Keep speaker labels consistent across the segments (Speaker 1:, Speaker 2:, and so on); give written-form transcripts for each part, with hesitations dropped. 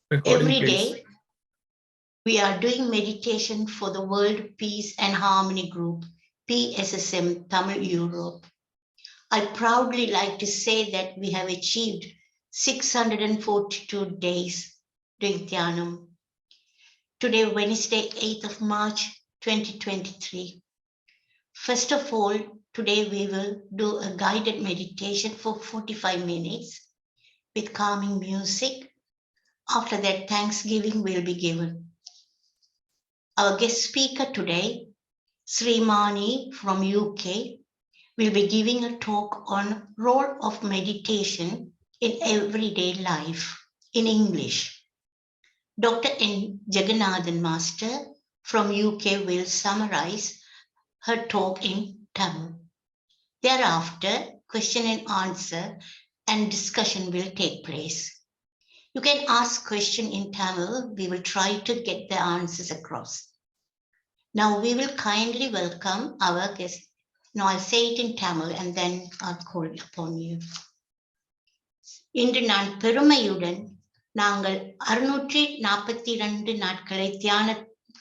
Speaker 1: Recording,
Speaker 2: Every
Speaker 1: please.
Speaker 2: day, we are doing meditation for the World Peace and Harmony Group, PSSM Tamil Europe. I proudly like to say that we have achieved 642 days doing Dhyanam. Today, Wednesday, 8th of March, 2023. First of all, today we will do a guided meditation for 45 minutes with calming music. After that, Thanksgiving will be given. Our guest speaker today, Sree Marni from UK, will be giving a talk on role of meditation in everyday life in English. Dr. N. Jagannathan Master from UK will summarize her talk in Tamil. Thereafter, question and answer and discussion will take place. You can ask question in Tamil. We will try to get the answers across. Now we will kindly welcome our guest. Now I'll say it in Tamil and then I'll call upon you. இன்று நான் பெருமையுடன் நாங்கள் 642 நாட்களை தியான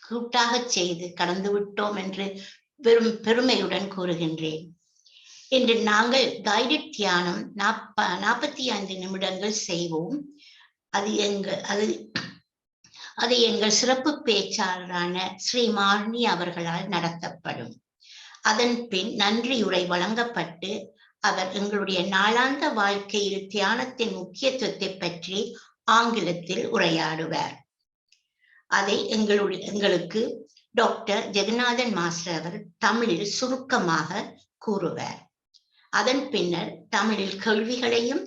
Speaker 2: கூட்டாக செய்து கடந்து விட்டோம் என்று பெருமையுடன் கூறுகின்றேன். இன்று நாங்கள் கைடட் தியானம் 45 நிமிடங்கள் செய்வோம். அது எங்கள் சிறப்பு பேச்சாளரான ஸ்ரீ மார்னி அவர்களால் நடத்தப்படும். அதன் பின் நன்றியுரை வழங்கப்பட்டு அவர் எங்களுடைய நாளாந்த வாழ்க்கையில் தியானத்தின் முக்கியத்துவத்தை பற்றி ஆங்கிலத்தில் உரையாடுவார். அதை எங்களுக்கு டாக்டர் ஜெகநாதன் மாஸ்டர் அவர் தமிழில் சுருக்கமாக கூறுவார். அதன் பின்னர் தமிழில் கேள்விகளையும்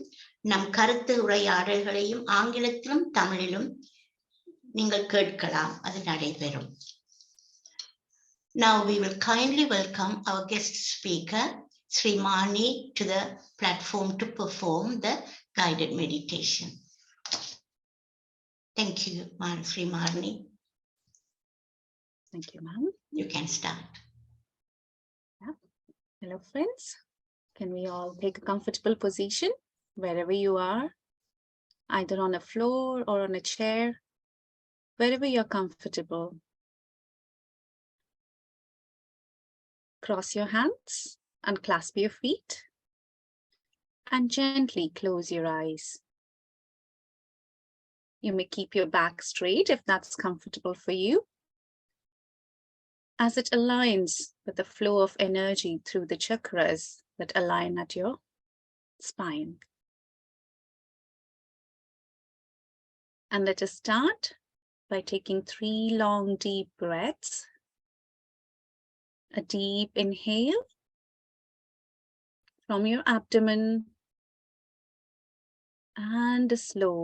Speaker 2: நம் கருத்து உரையாடல்களையும் ஆங்கிலத்திலும் தமிழிலும் நீங்கள் கேட்கலாம். அது நடைபெறும். Now we will kindly welcome our guest speaker, Sree Marni, to the platform to perform the guided meditation. Thank you, Sree Marni.
Speaker 3: Thank you, ma'am.
Speaker 2: You can start.
Speaker 3: Yeah. Hello, friends. Can we all take a comfortable position wherever you are, either on a floor or on a chair, wherever you're comfortable. Cross your hands and clasp your feet and gently close your eyes. You may keep your back straight if that's comfortable for you, as it aligns with the flow of energy through the chakras that align at your spine. And let us start by taking 3 long deep breaths. A deep inhale from your abdomen and a slow,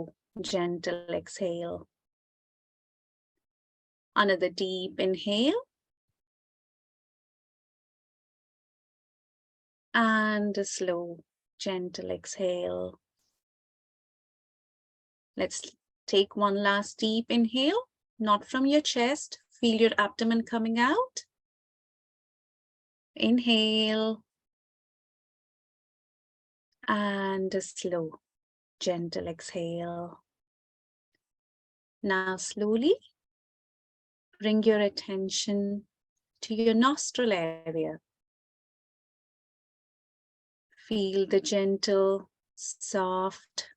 Speaker 3: gentle exhale. Another deep inhale and a slow, gentle exhale. Let's take one last deep inhale, not from your chest. Feel your abdomen coming out. Inhale and a slow, gentle exhale. Now slowly bring your attention to your nostril area. Feel the gentle, soft,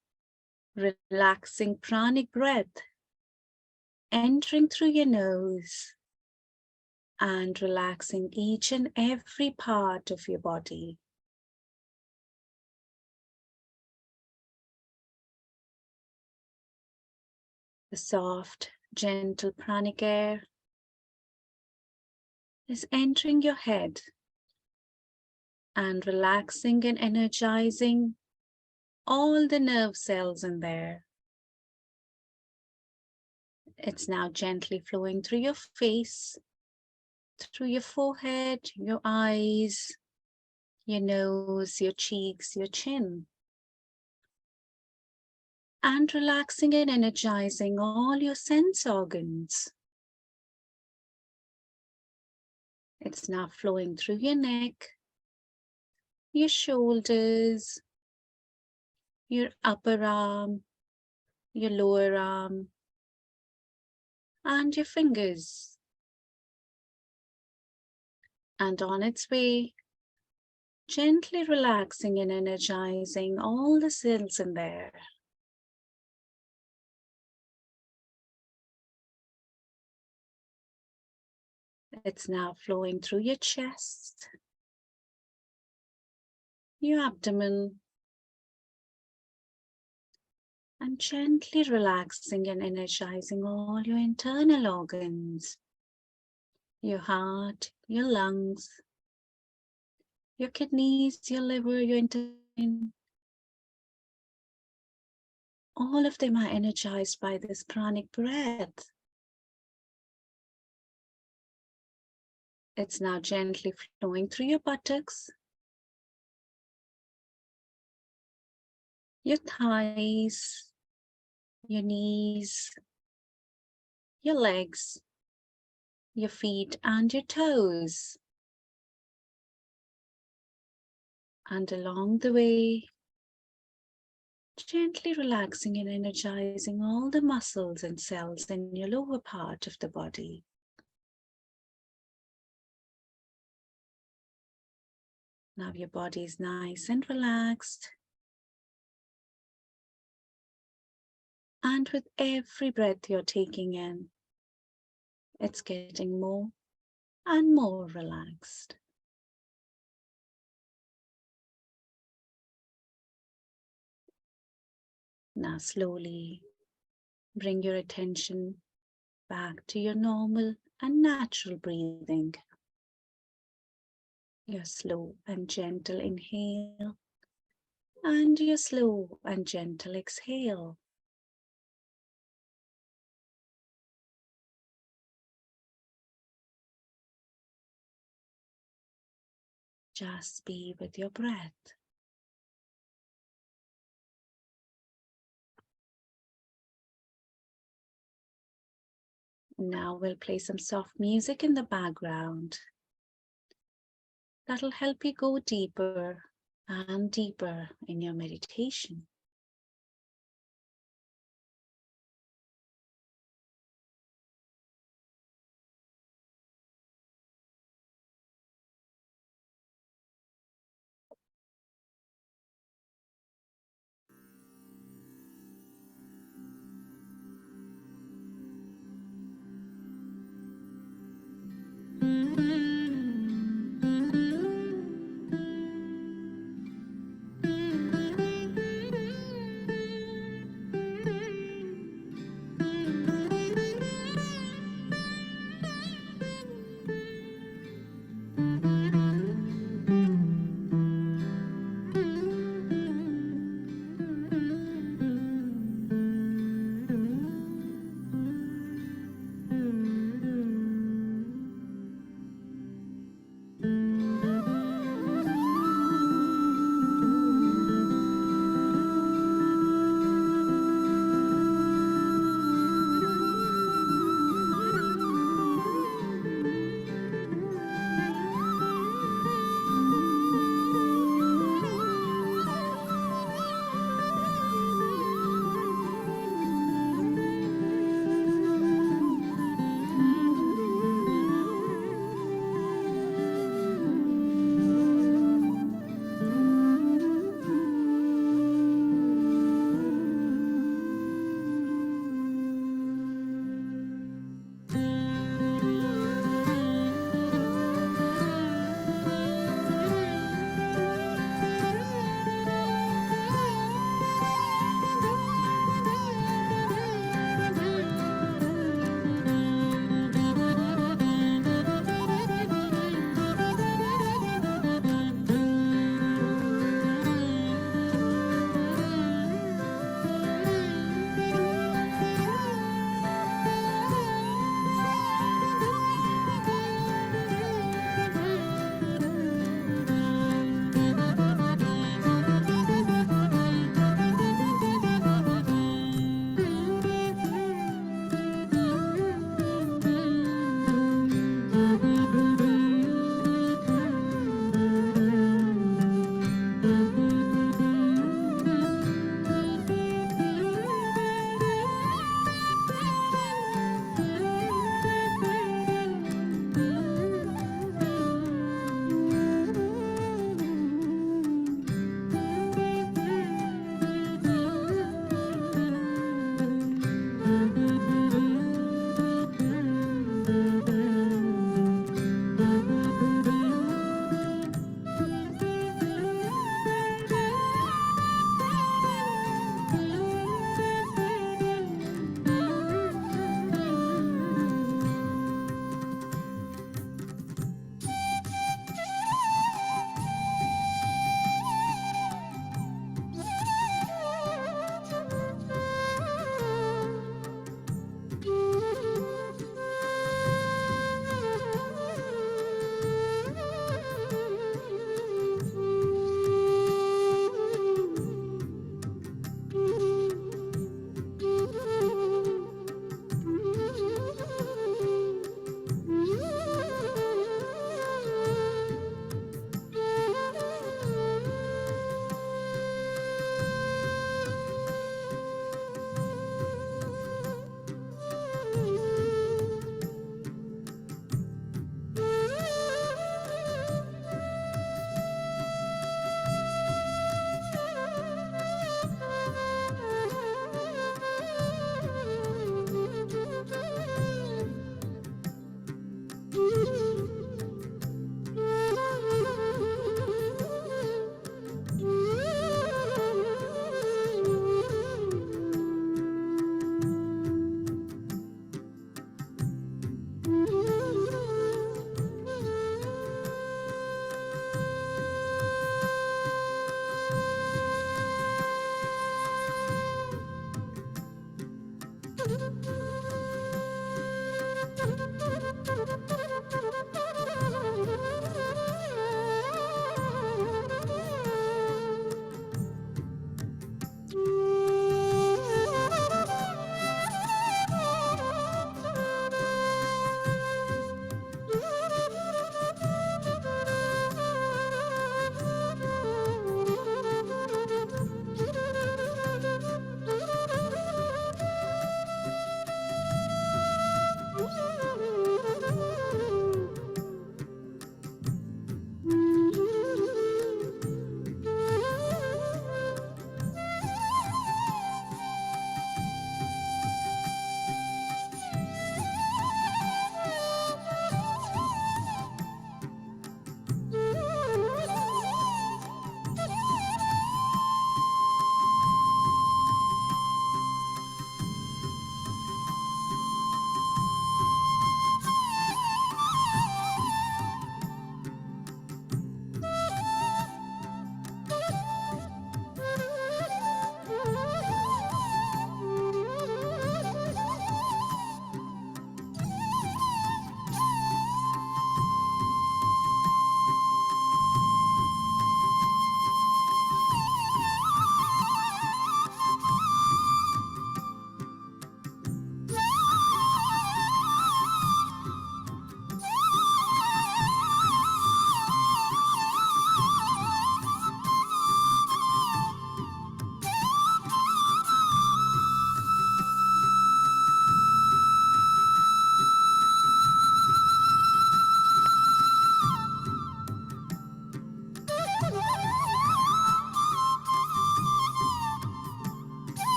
Speaker 3: relaxing pranic breath entering through your nose and relaxing each and every part of your body. The soft, gentle pranic air is entering your head and relaxing and energizing all the nerve cells in there. It's now gently flowing through your face, through your forehead, your eyes, your nose, your cheeks, your chin. And relaxing and energizing all your sense organs. It's now flowing through your neck, your shoulders, your upper arm, your lower arm, and your fingers. And on its way, gently relaxing and energizing all the cells in there. It's now flowing through your chest, your abdomen, and gently relaxing and energizing all your internal organs, your heart, your lungs, your kidneys, your liver, your intestine. All of them are energized by this pranic breath. It's now gently flowing through your buttocks, your thighs, your knees, your legs, your feet, and your toes. And along the way, gently relaxing and energizing all the muscles and cells in your lower part of the body. Now your body is nice and relaxed. And with every breath you're taking in, it's getting more and more relaxed. Now slowly bring your attention back to your normal and natural breathing. Your slow and gentle inhale and your slow and gentle exhale. Just be with your breath. Now we'll play some soft music in the background. That'll help you go deeper and deeper in your meditation.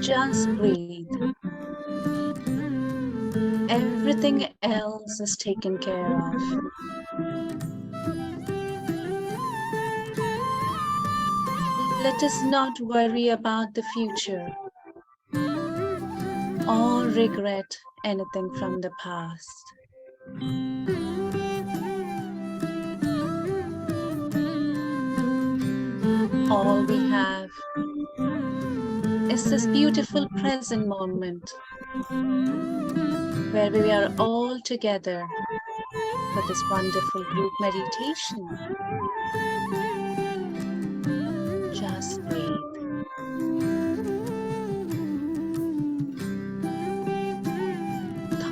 Speaker 3: Just breathe. Everything else is taken care of. Let us not worry about the future or regret anything from the past. All we have is this beautiful present moment where we are all together for this wonderful group meditation. Just breathe.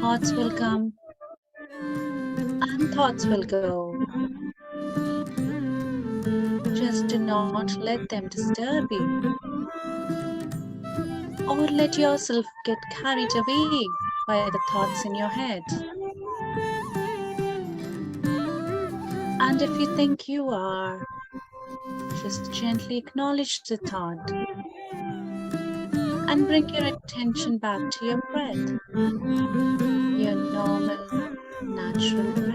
Speaker 3: Thoughts will come and thoughts will go. Just do not let them disturb you, or let yourself get carried away by the thoughts in your head. And if you think you are, just gently acknowledge the thought and bring your attention back to your breath, your normal, natural breath.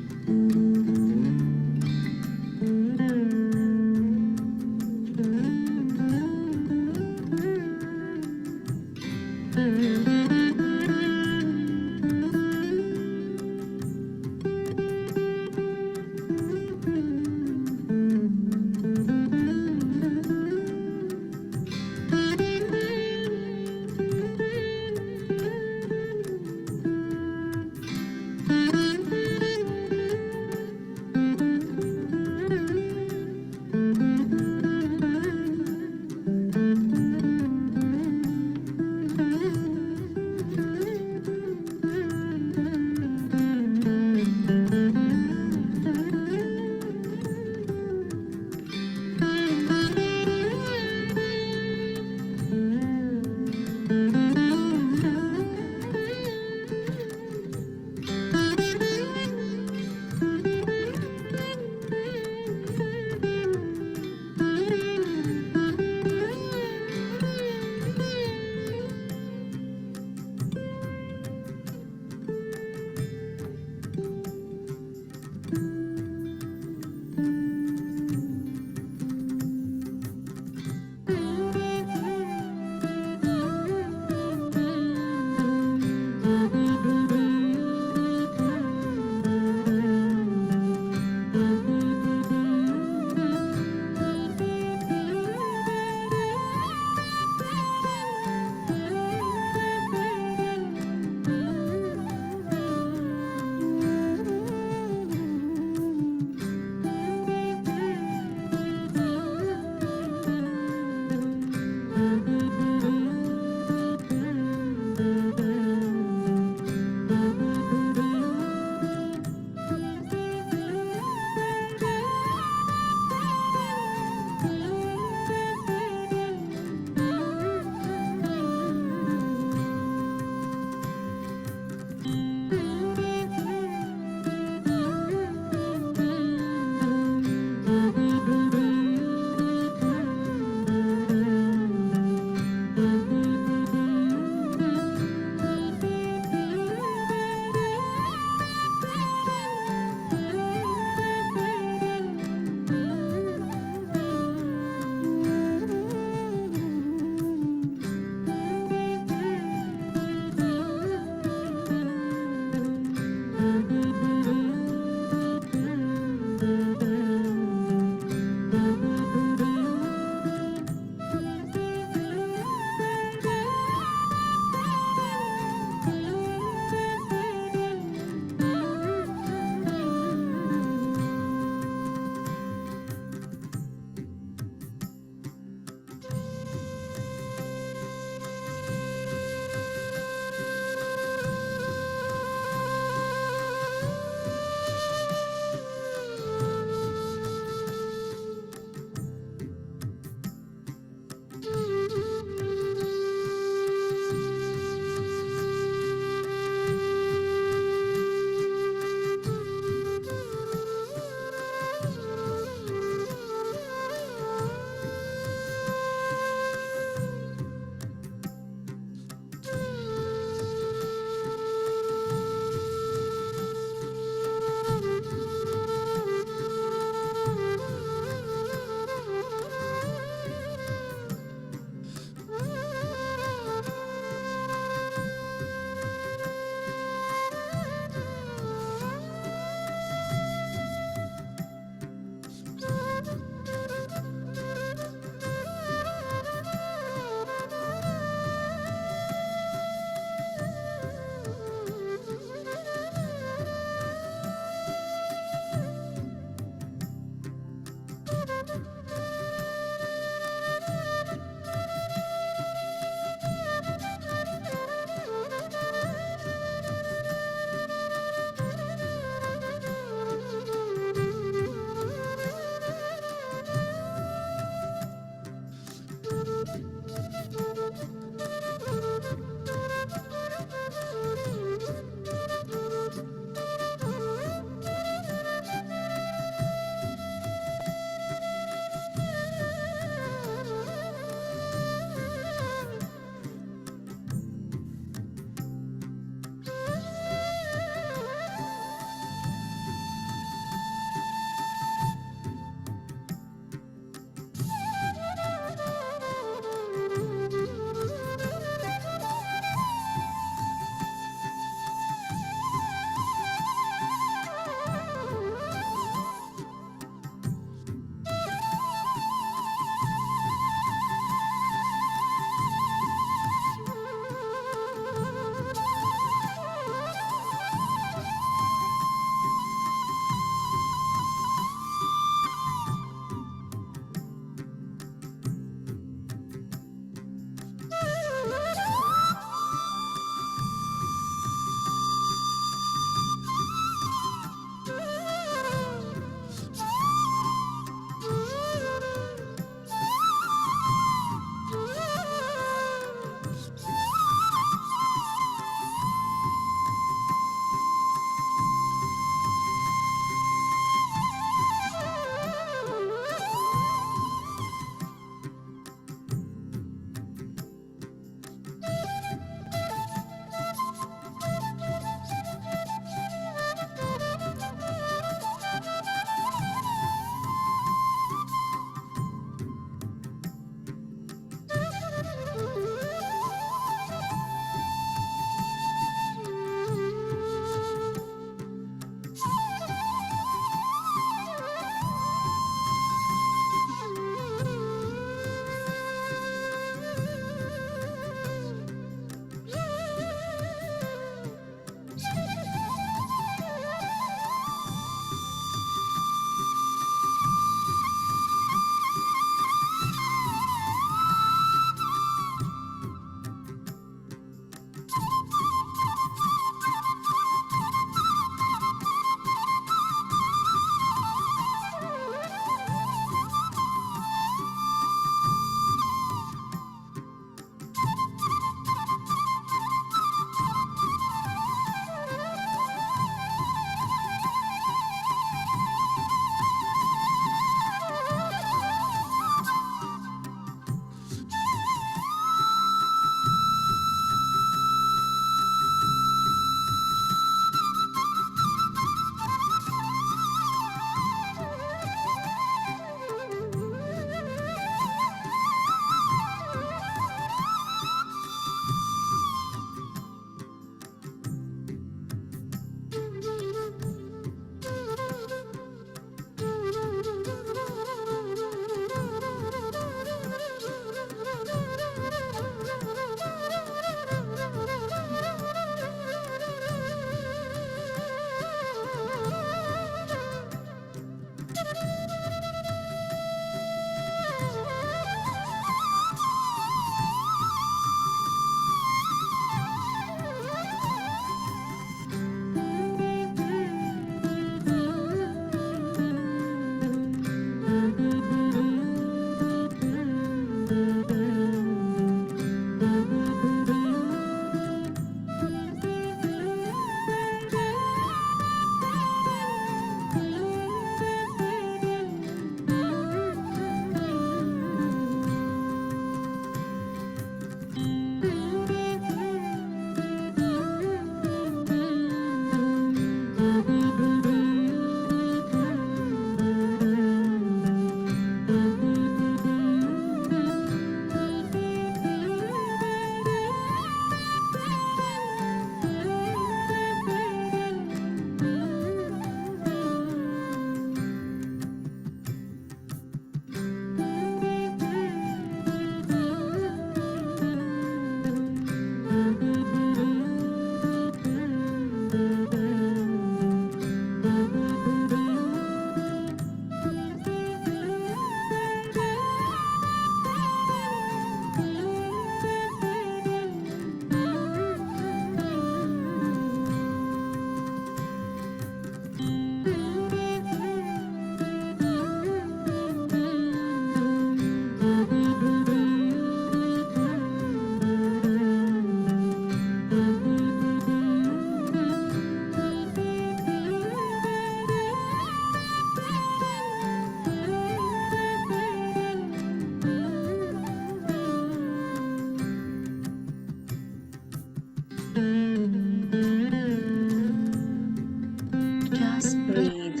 Speaker 3: breathe.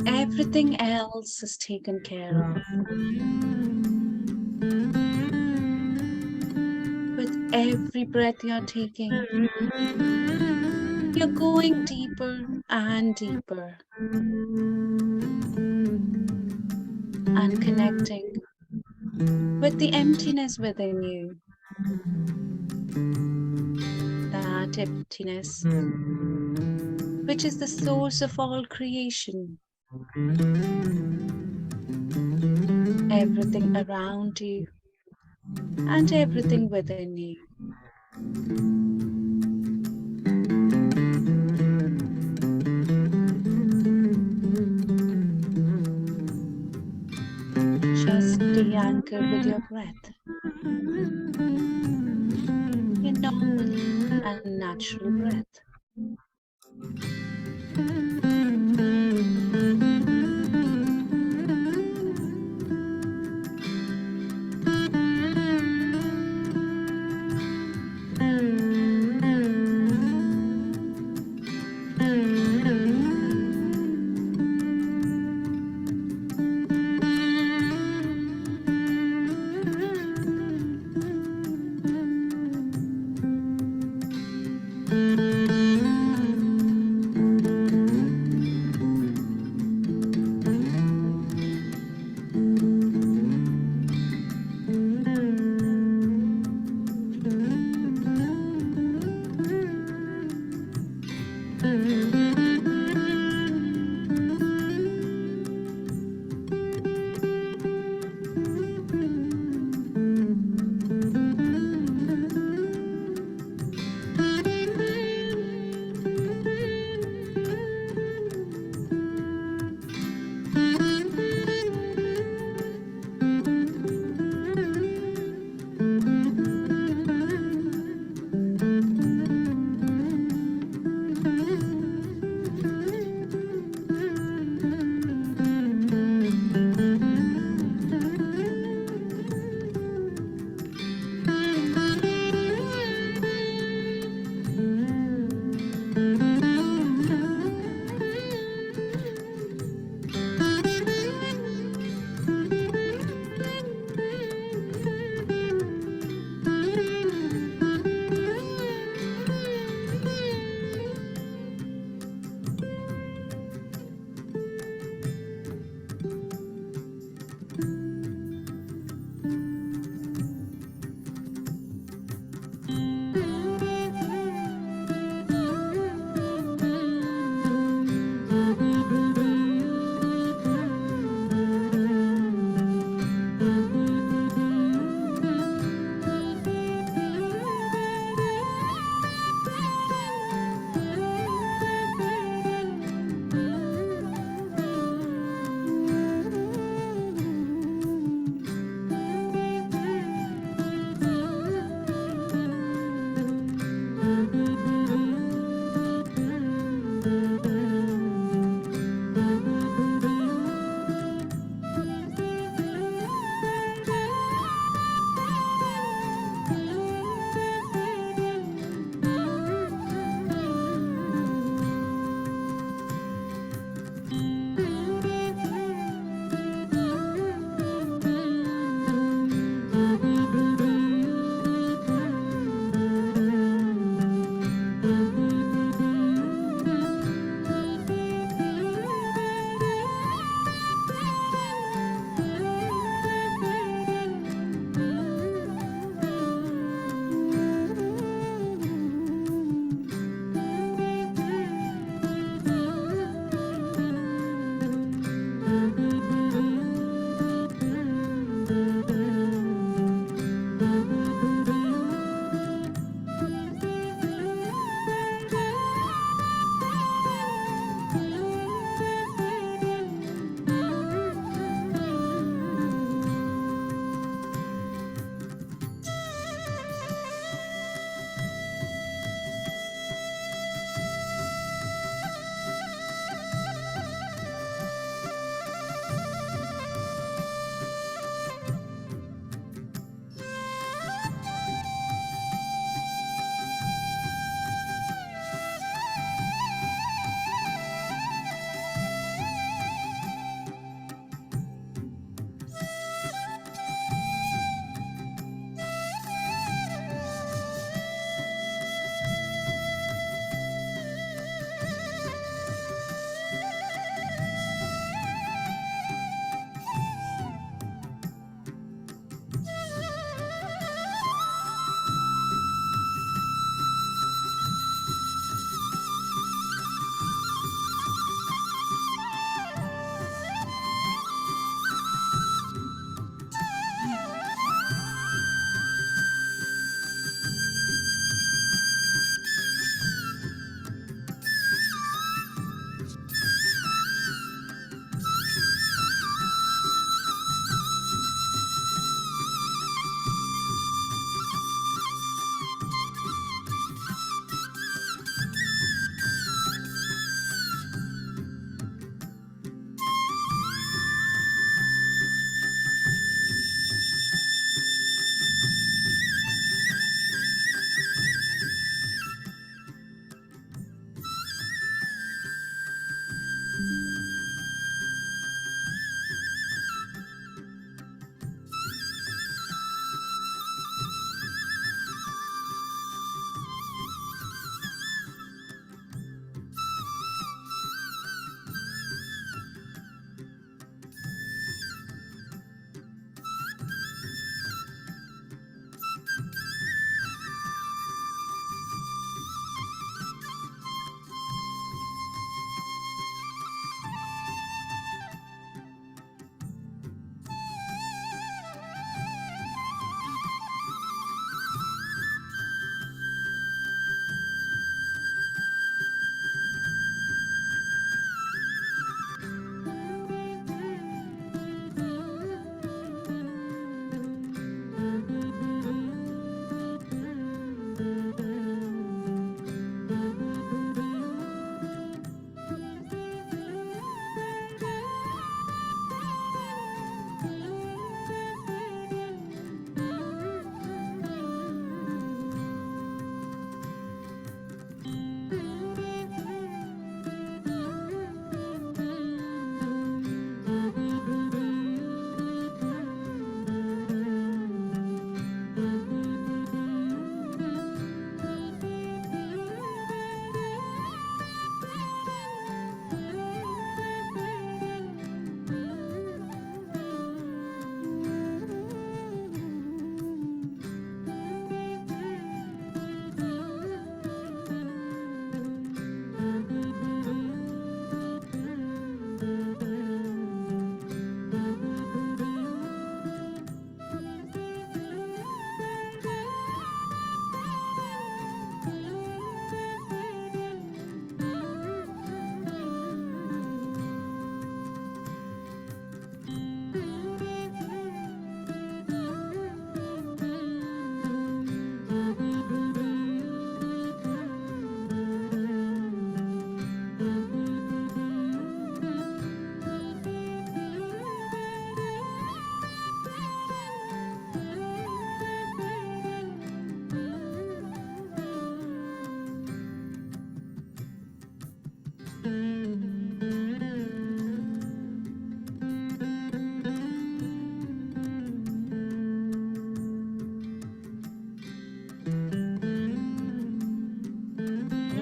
Speaker 3: Everything else is taken care of. With every breath you're taking, you're going deeper and deeper and connecting with the emptiness within you. That emptiness, which is the source of all creation. Everything around you and everything within you. Just stay anchored with your breath, your normal and natural breath.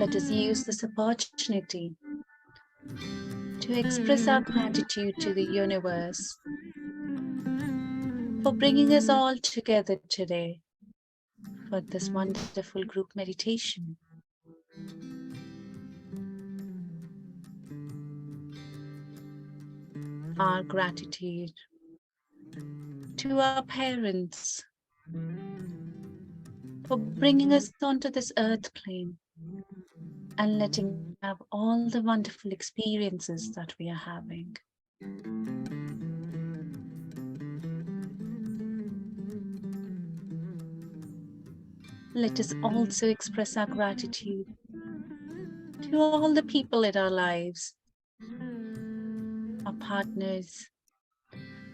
Speaker 3: let us use this opportunity to express our gratitude to the universe for bringing us all together today for this wonderful group meditation. Our gratitude to our parents for bringing us onto this earth plane and letting us have all the wonderful experiences that we are having. Let us also express our gratitude to all the people in our lives, our partners,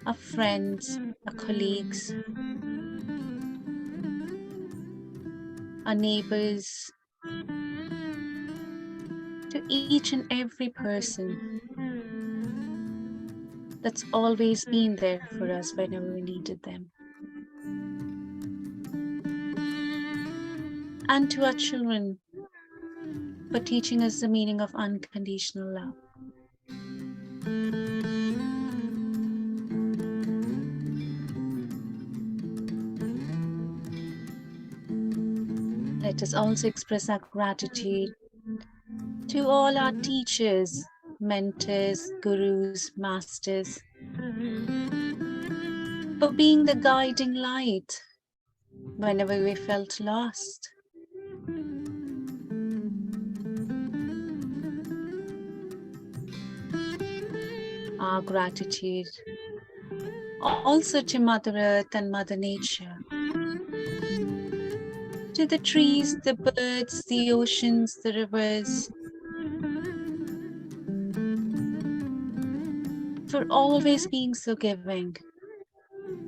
Speaker 3: our friends, our colleagues, our neighbors, to each and every person that's always been there for us whenever we needed them. And to our children for teaching us the meaning of unconditional love. Let us also express our gratitude to all our teachers, mentors, gurus, masters, for being the guiding light whenever we felt lost. Our gratitude also to Mother Earth and Mother Nature, to the trees, the birds, the oceans, the rivers, for always being so giving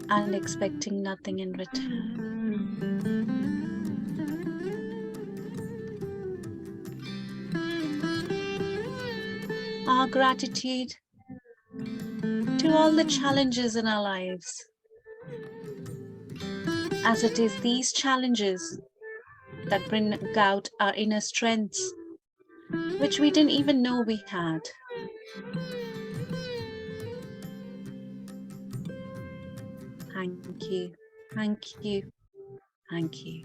Speaker 3: and expecting nothing in return. Our gratitude to all the challenges in our lives, as it is these challenges that bring out our inner strengths, which we didn't even know we had. Thank you, thank you, thank you.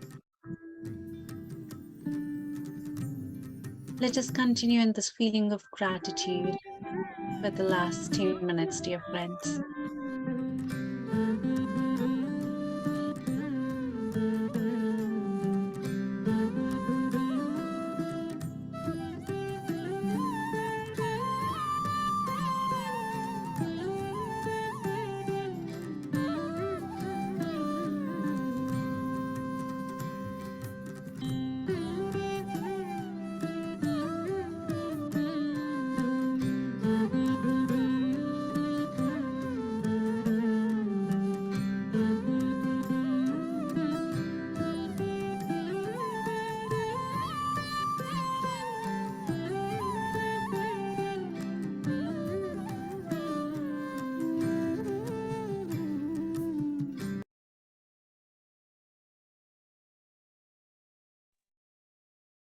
Speaker 3: Let us continue in this feeling of gratitude for the last 2 minutes, dear friends.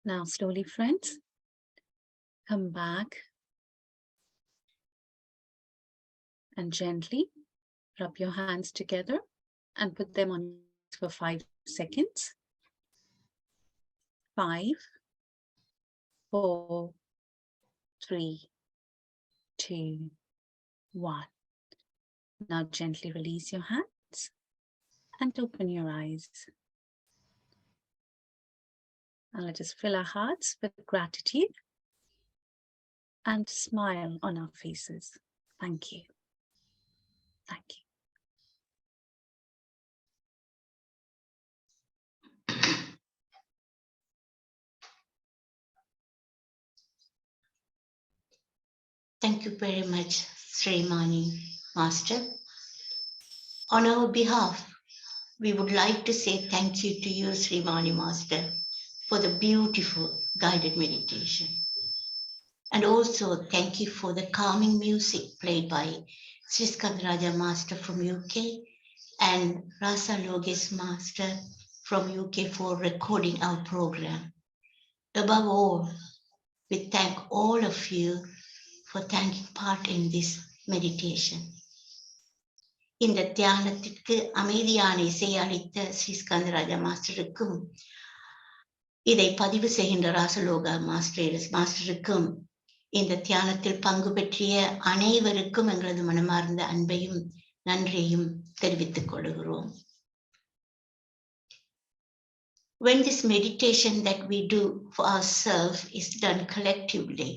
Speaker 3: Now, slowly, friends, come back and gently rub your hands together and put them on for 5 seconds. 5, 4, 3, 2, 1. Now gently release your hands and open your eyes. And let us fill our hearts with gratitude and smile on our faces. Thank you. Thank you.
Speaker 2: Thank you very much, Sree Marni, Master. On our behalf, we would like to say thank you to you, Sree Marni Master, for the beautiful guided meditation. And also thank you for the calming music played by Sri Skandaraja Master from UK and Rasa Logis Master from UK for recording our program. Above all, we thank all of you for taking part in this meditation. இந்த தியானத்திற்கு அமைதியான இசை அளித்த ஸ்ரீ ஸ்கந்தராஜா மாஸ்டருக்கும் இதை பதிவு செய்கின்ற ராசலோகா மாஸ்டருக்கும் இந்த தியானத்தில் பங்கு பெற்றிய அனைவருக்கும் எங்களது மனமார்ந்த அன்பையும் நன்றியையும் தெரிவித்துக் கொள்கிறோம். When this meditation that we do for ourselves is done collectively,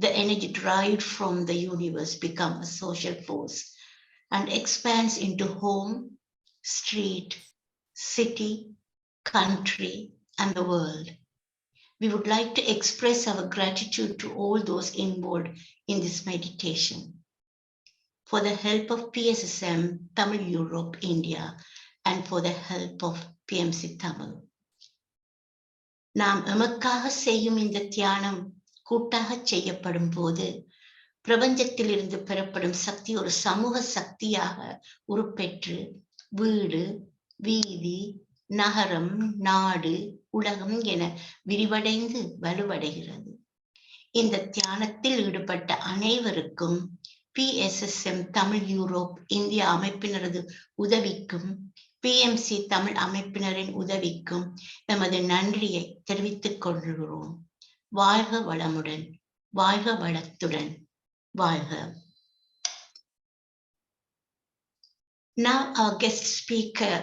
Speaker 2: the energy derived from the universe becomes a social force and expands into home, street, city, country, and the world. We would like to express our gratitude to all those involved in this meditation for the help of PSSM, Tamil Europe, India, and for the help of PMC Tamil. நாம் எமக்காக செய்யும் இந்த தியானம் கூட்டாக செய்யப்படும் போது பிரபஞ்சத்திலிருந்து பெறப்படும் சக்தி ஒரு சமூக சக்தியாக உருப்பெற்று வீடு, வீதி, நகரம், நாடு, உலகம் என விரிவடைந்து வலுவடைகிறது. இந்த தியானத்தில் ஈடுபட்ட அனைவருக்கும் PSSM தமிழ் யூரோப் இந்தியா அமைப்பினரது உதவிக்கும் PMC தமிழ் அமைப்பினரின் உதவிக்கும் எமது நன்றியை தெரிவித்துக் கொள்கிறோம். வாழ்க வளமுடன், வாழ்க வளத்துடன், வாழ்க. Now our guest speaker,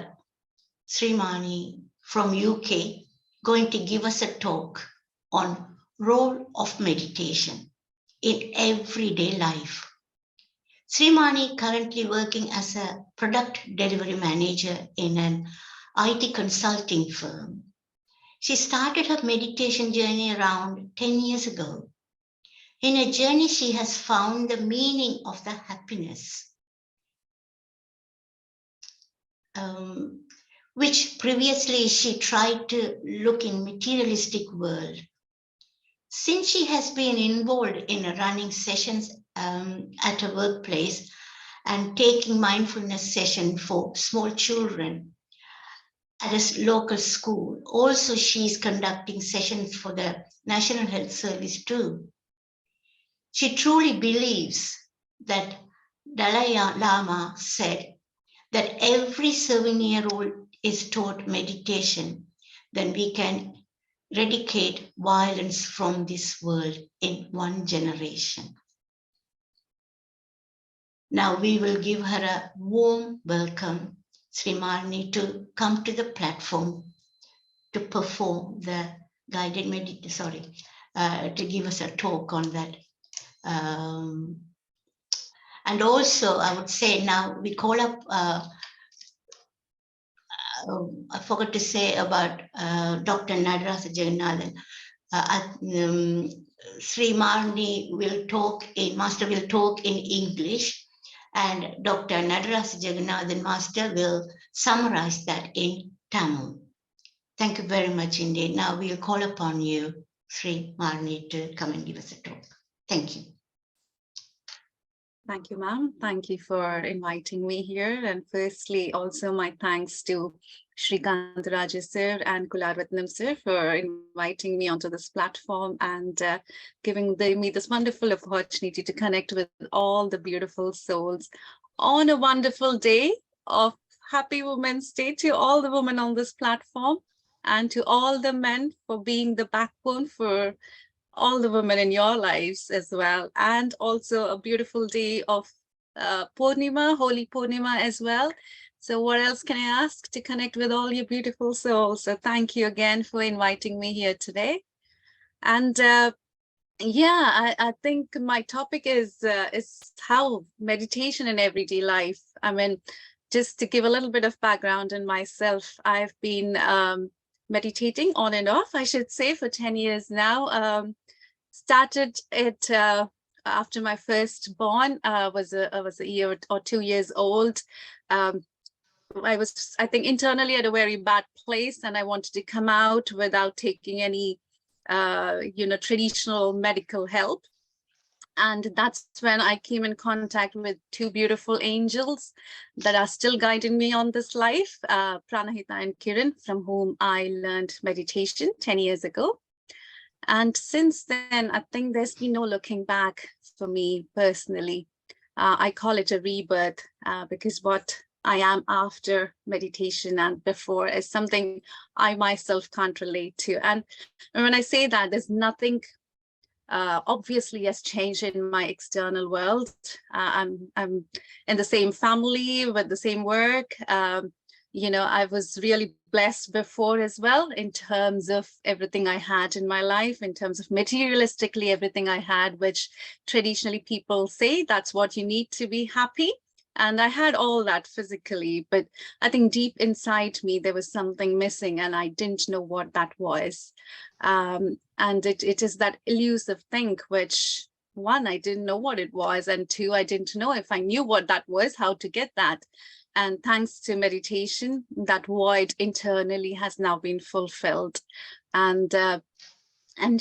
Speaker 2: Sree Marni from UK, going to give us a talk on role of meditation in everyday life. Sree Marni currently working as a product delivery manager in an IT consulting firm. She started her meditation journey around 10 years ago. In her journey, she has found the meaning of the happiness, which previously she tried to look in materialistic world. Since she has been involved in running sessions at a workplace and taking mindfulness session for small children at a local school, also she is conducting sessions for the National Health Service too. She truly believes that Dalai Lama said that every 7-year-old is taught meditation, then we can eradicate violence from this world in one generation. Now we will give her a warm welcome, Sree Marni, to come to the platform to perform the guided meditation, to give us a talk on that. And also, I would say now we call up, I forgot to say about Dr. Nadarasa Jagannathan. Sree Marni will talk Master will talk in English, and Dr. Nadarasa Jagannathan Master will summarize that in Tamil. Thank you very much indeed. Now we'll call upon you, Sree Marni, to come and give us a talk. Thank you.
Speaker 3: Thank you, ma'am. Thank you for inviting me here. And firstly, also my thanks to Shrikant Raja sir and Kularvatnam sir for inviting me onto this platform and giving me this wonderful opportunity to connect with all the beautiful souls on a wonderful day of Happy Women's Day, to all the women on this platform and to all the men for being the backbone for all the women in your lives as well, and also a beautiful day of Purnima, Holy Purnima as well. So what else can I ask to connect with all your beautiful souls? So thank you again for inviting me here today. And yeah, I think my topic is how meditation in everyday life. I mean, just to give a little bit of background in myself, I've been meditating on and off, I should say, for 10 years now. Started it after my firstborn was a year or 2 years old. I was, I think, internally at a very bad place, and I wanted to come out without taking any, traditional medical help. And that's when I came in contact with two beautiful angels that are still guiding me on this life, Pranahita and Kiran, from whom I learned meditation 10 years ago. And since then, I think there's been no looking back for me personally. I call it a rebirth because what I am after meditation and before is something I myself can't relate to. And when I say that, there's nothing obviously has changed in my external world. I'm in the same family with the same work. I was really blessed before as well in terms of everything I had in my life, in terms of materialistically everything I had, which traditionally people say that's what you need to be happy. And I had all that physically, but I think deep inside me, there was something missing and I didn't know what that was. And it is that elusive thing, which one, I didn't know what it was. And two, I didn't know if I knew what that was, how to get that. And thanks to meditation, that void internally has now been fulfilled. And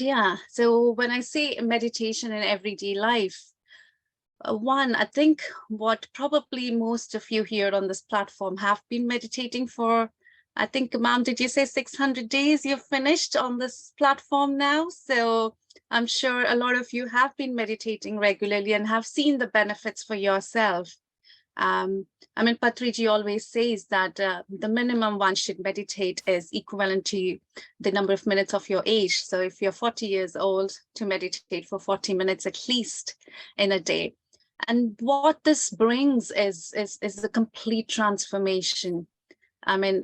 Speaker 3: yeah, so when I say meditation in everyday life, one, I think what probably most of you here on this platform have been meditating for, I think, ma'am, did you say 600 days you've finished on this platform now? So I'm sure a lot of you have been meditating regularly and have seen the benefits for yourself. I mean, Patriji always says that the minimum one should meditate is equivalent to the number of minutes of your age. So if you're 40 years old, to meditate for 40 minutes at least in a day. And what this brings is a complete transformation. I mean,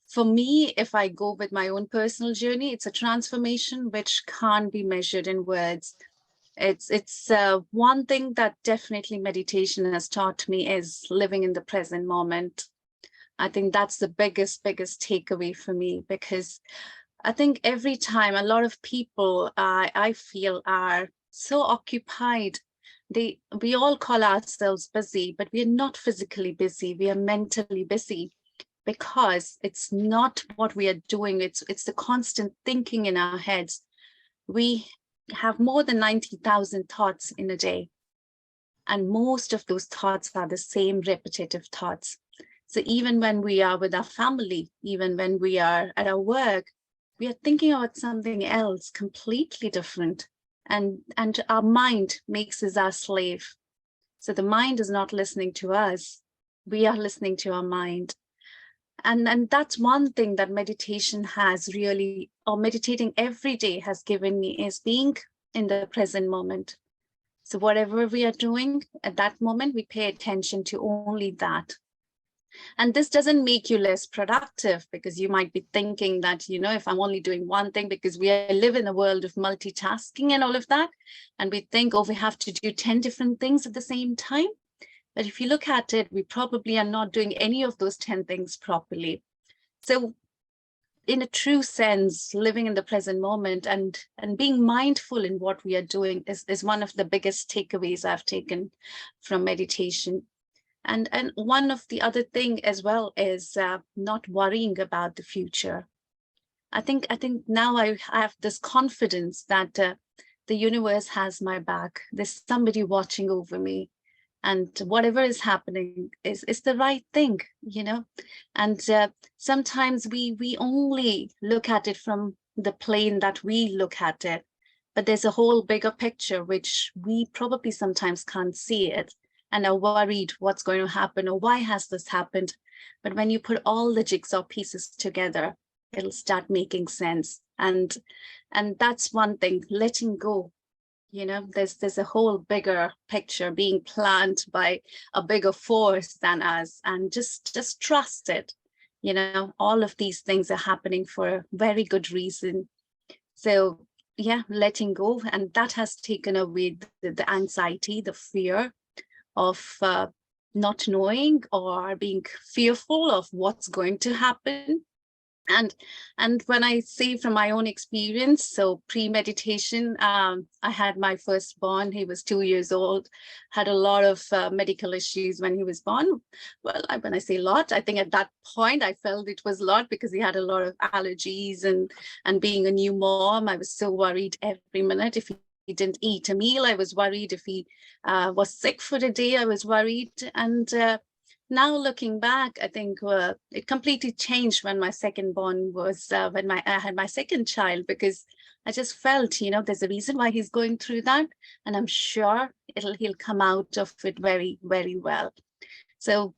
Speaker 3: for me, if I go with my own personal journey, it's a transformation which can't be measured in words. It's one thing that definitely meditation has taught me is living in the present moment. I think that's the biggest takeaway for me, because I think every time a lot of people I feel are so occupied. We all call ourselves busy, but we are not physically busy. We are mentally busy, because it's not what we are doing. It's the constant thinking in our heads. We have more than 90,000 thoughts in a day. And most of those thoughts are the same repetitive thoughts. So even when we are with our family, even when we are at our work, we are thinking about something else completely different. And our mind makes us our slave. So the mind is not listening to us. We are listening to our mind. And that's one thing that meditation has really, or meditating every day has given me, is being in the present moment. So whatever we are doing at that moment, we pay attention to only that. And this doesn't make you less productive, because you might be thinking that, if I'm only doing one thing, because we live in a world of multitasking and all of that. And we think, oh, we have to do 10 different things at the same time. But if you look at it, we probably are not doing any of those 10 things properly. So in a true sense, living in the present moment and being mindful in what we are doing is one of the biggest takeaways I've taken from meditation. And one of the other thing as well is not worrying about the future. I think now I have this confidence that the universe has my back. There's somebody watching over me, and whatever is happening is the right thing, and sometimes we only look at it from the plane that we look at it, but there's a whole bigger picture which we probably sometimes can't see it and are worried what's going to happen or why has this happened. But when you put all the jigsaw pieces together, it'll start making sense. And that's one thing, letting go. There's a whole bigger picture being planned by a bigger force than us, and just trust it. All of these things are happening for a very good reason. So yeah, letting go, and that has taken away the anxiety, the fear of not knowing or being fearful of what's going to happen. And when I say from my own experience, so pre-meditation, I had my firstborn. He was 2 years old, had a lot of medical issues when he was born. Well, when I say a lot, I think at that point I felt it was a lot, because he had a lot of allergies, and being a new mom, I was so worried every minute. If he didn't eat a meal, I was worried. If he was sick for the day, I was worried. And now looking back, I think it completely changed when my second born was, when I had my second child, because I just felt, there's a reason why he's going through that. And I'm sure he'll come out of it very, very well. So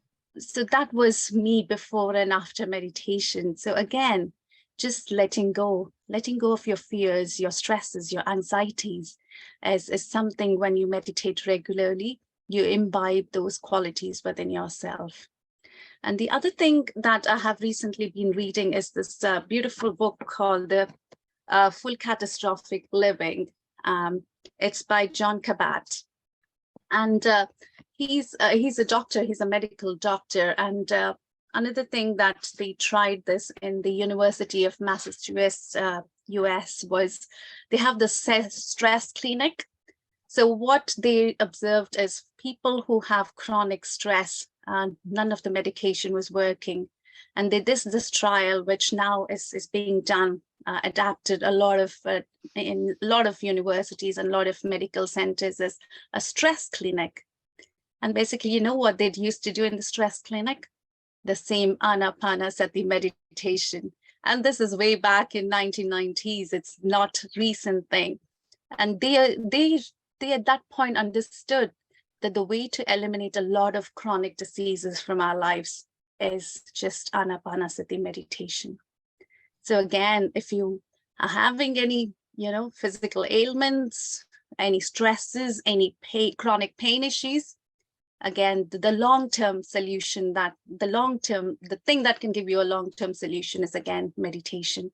Speaker 3: that was me before and after meditation. So again, just letting go of your fears, your stresses, your anxieties is something when you meditate regularly, you imbibe those qualities within yourself. And the other thing that I have recently been reading is this beautiful book called The Full Catastrophic Living. It's by John Kabat. And he's a doctor, he's a medical doctor. And another thing that they tried this in the University of Massachusetts, US, was they have the stress clinic. So what they observed is people who have chronic stress, none of the medication was working. And they did this trial, which now is being done, adapted a lot of in a lot of universities and a lot of medical centers as a stress clinic. And basically, you know what they'd used to do in the stress clinic? The same Anapanasati meditation. And this is way back in 1990s. It's not a recent thing. And they at that point understood that the way to eliminate a lot of chronic diseases from our lives is just Anapanasati meditation. So again, if you are having any, physical ailments, any stresses, any chronic pain issues, again, the long-term solution, the thing that can give you a long-term solution is, again, meditation.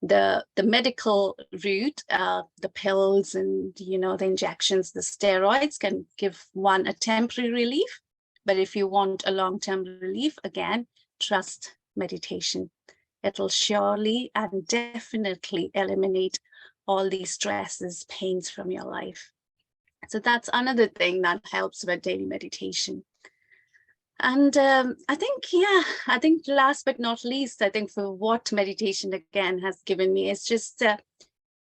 Speaker 3: The medical route, the pills and, the injections, the steroids can give one a temporary relief. But if you want a long-term relief, again, trust meditation. It'll surely and definitely eliminate all these stresses, pains from your life. So that's another thing that helps with daily meditation. And I think last but not least, I think for what meditation again has given me is just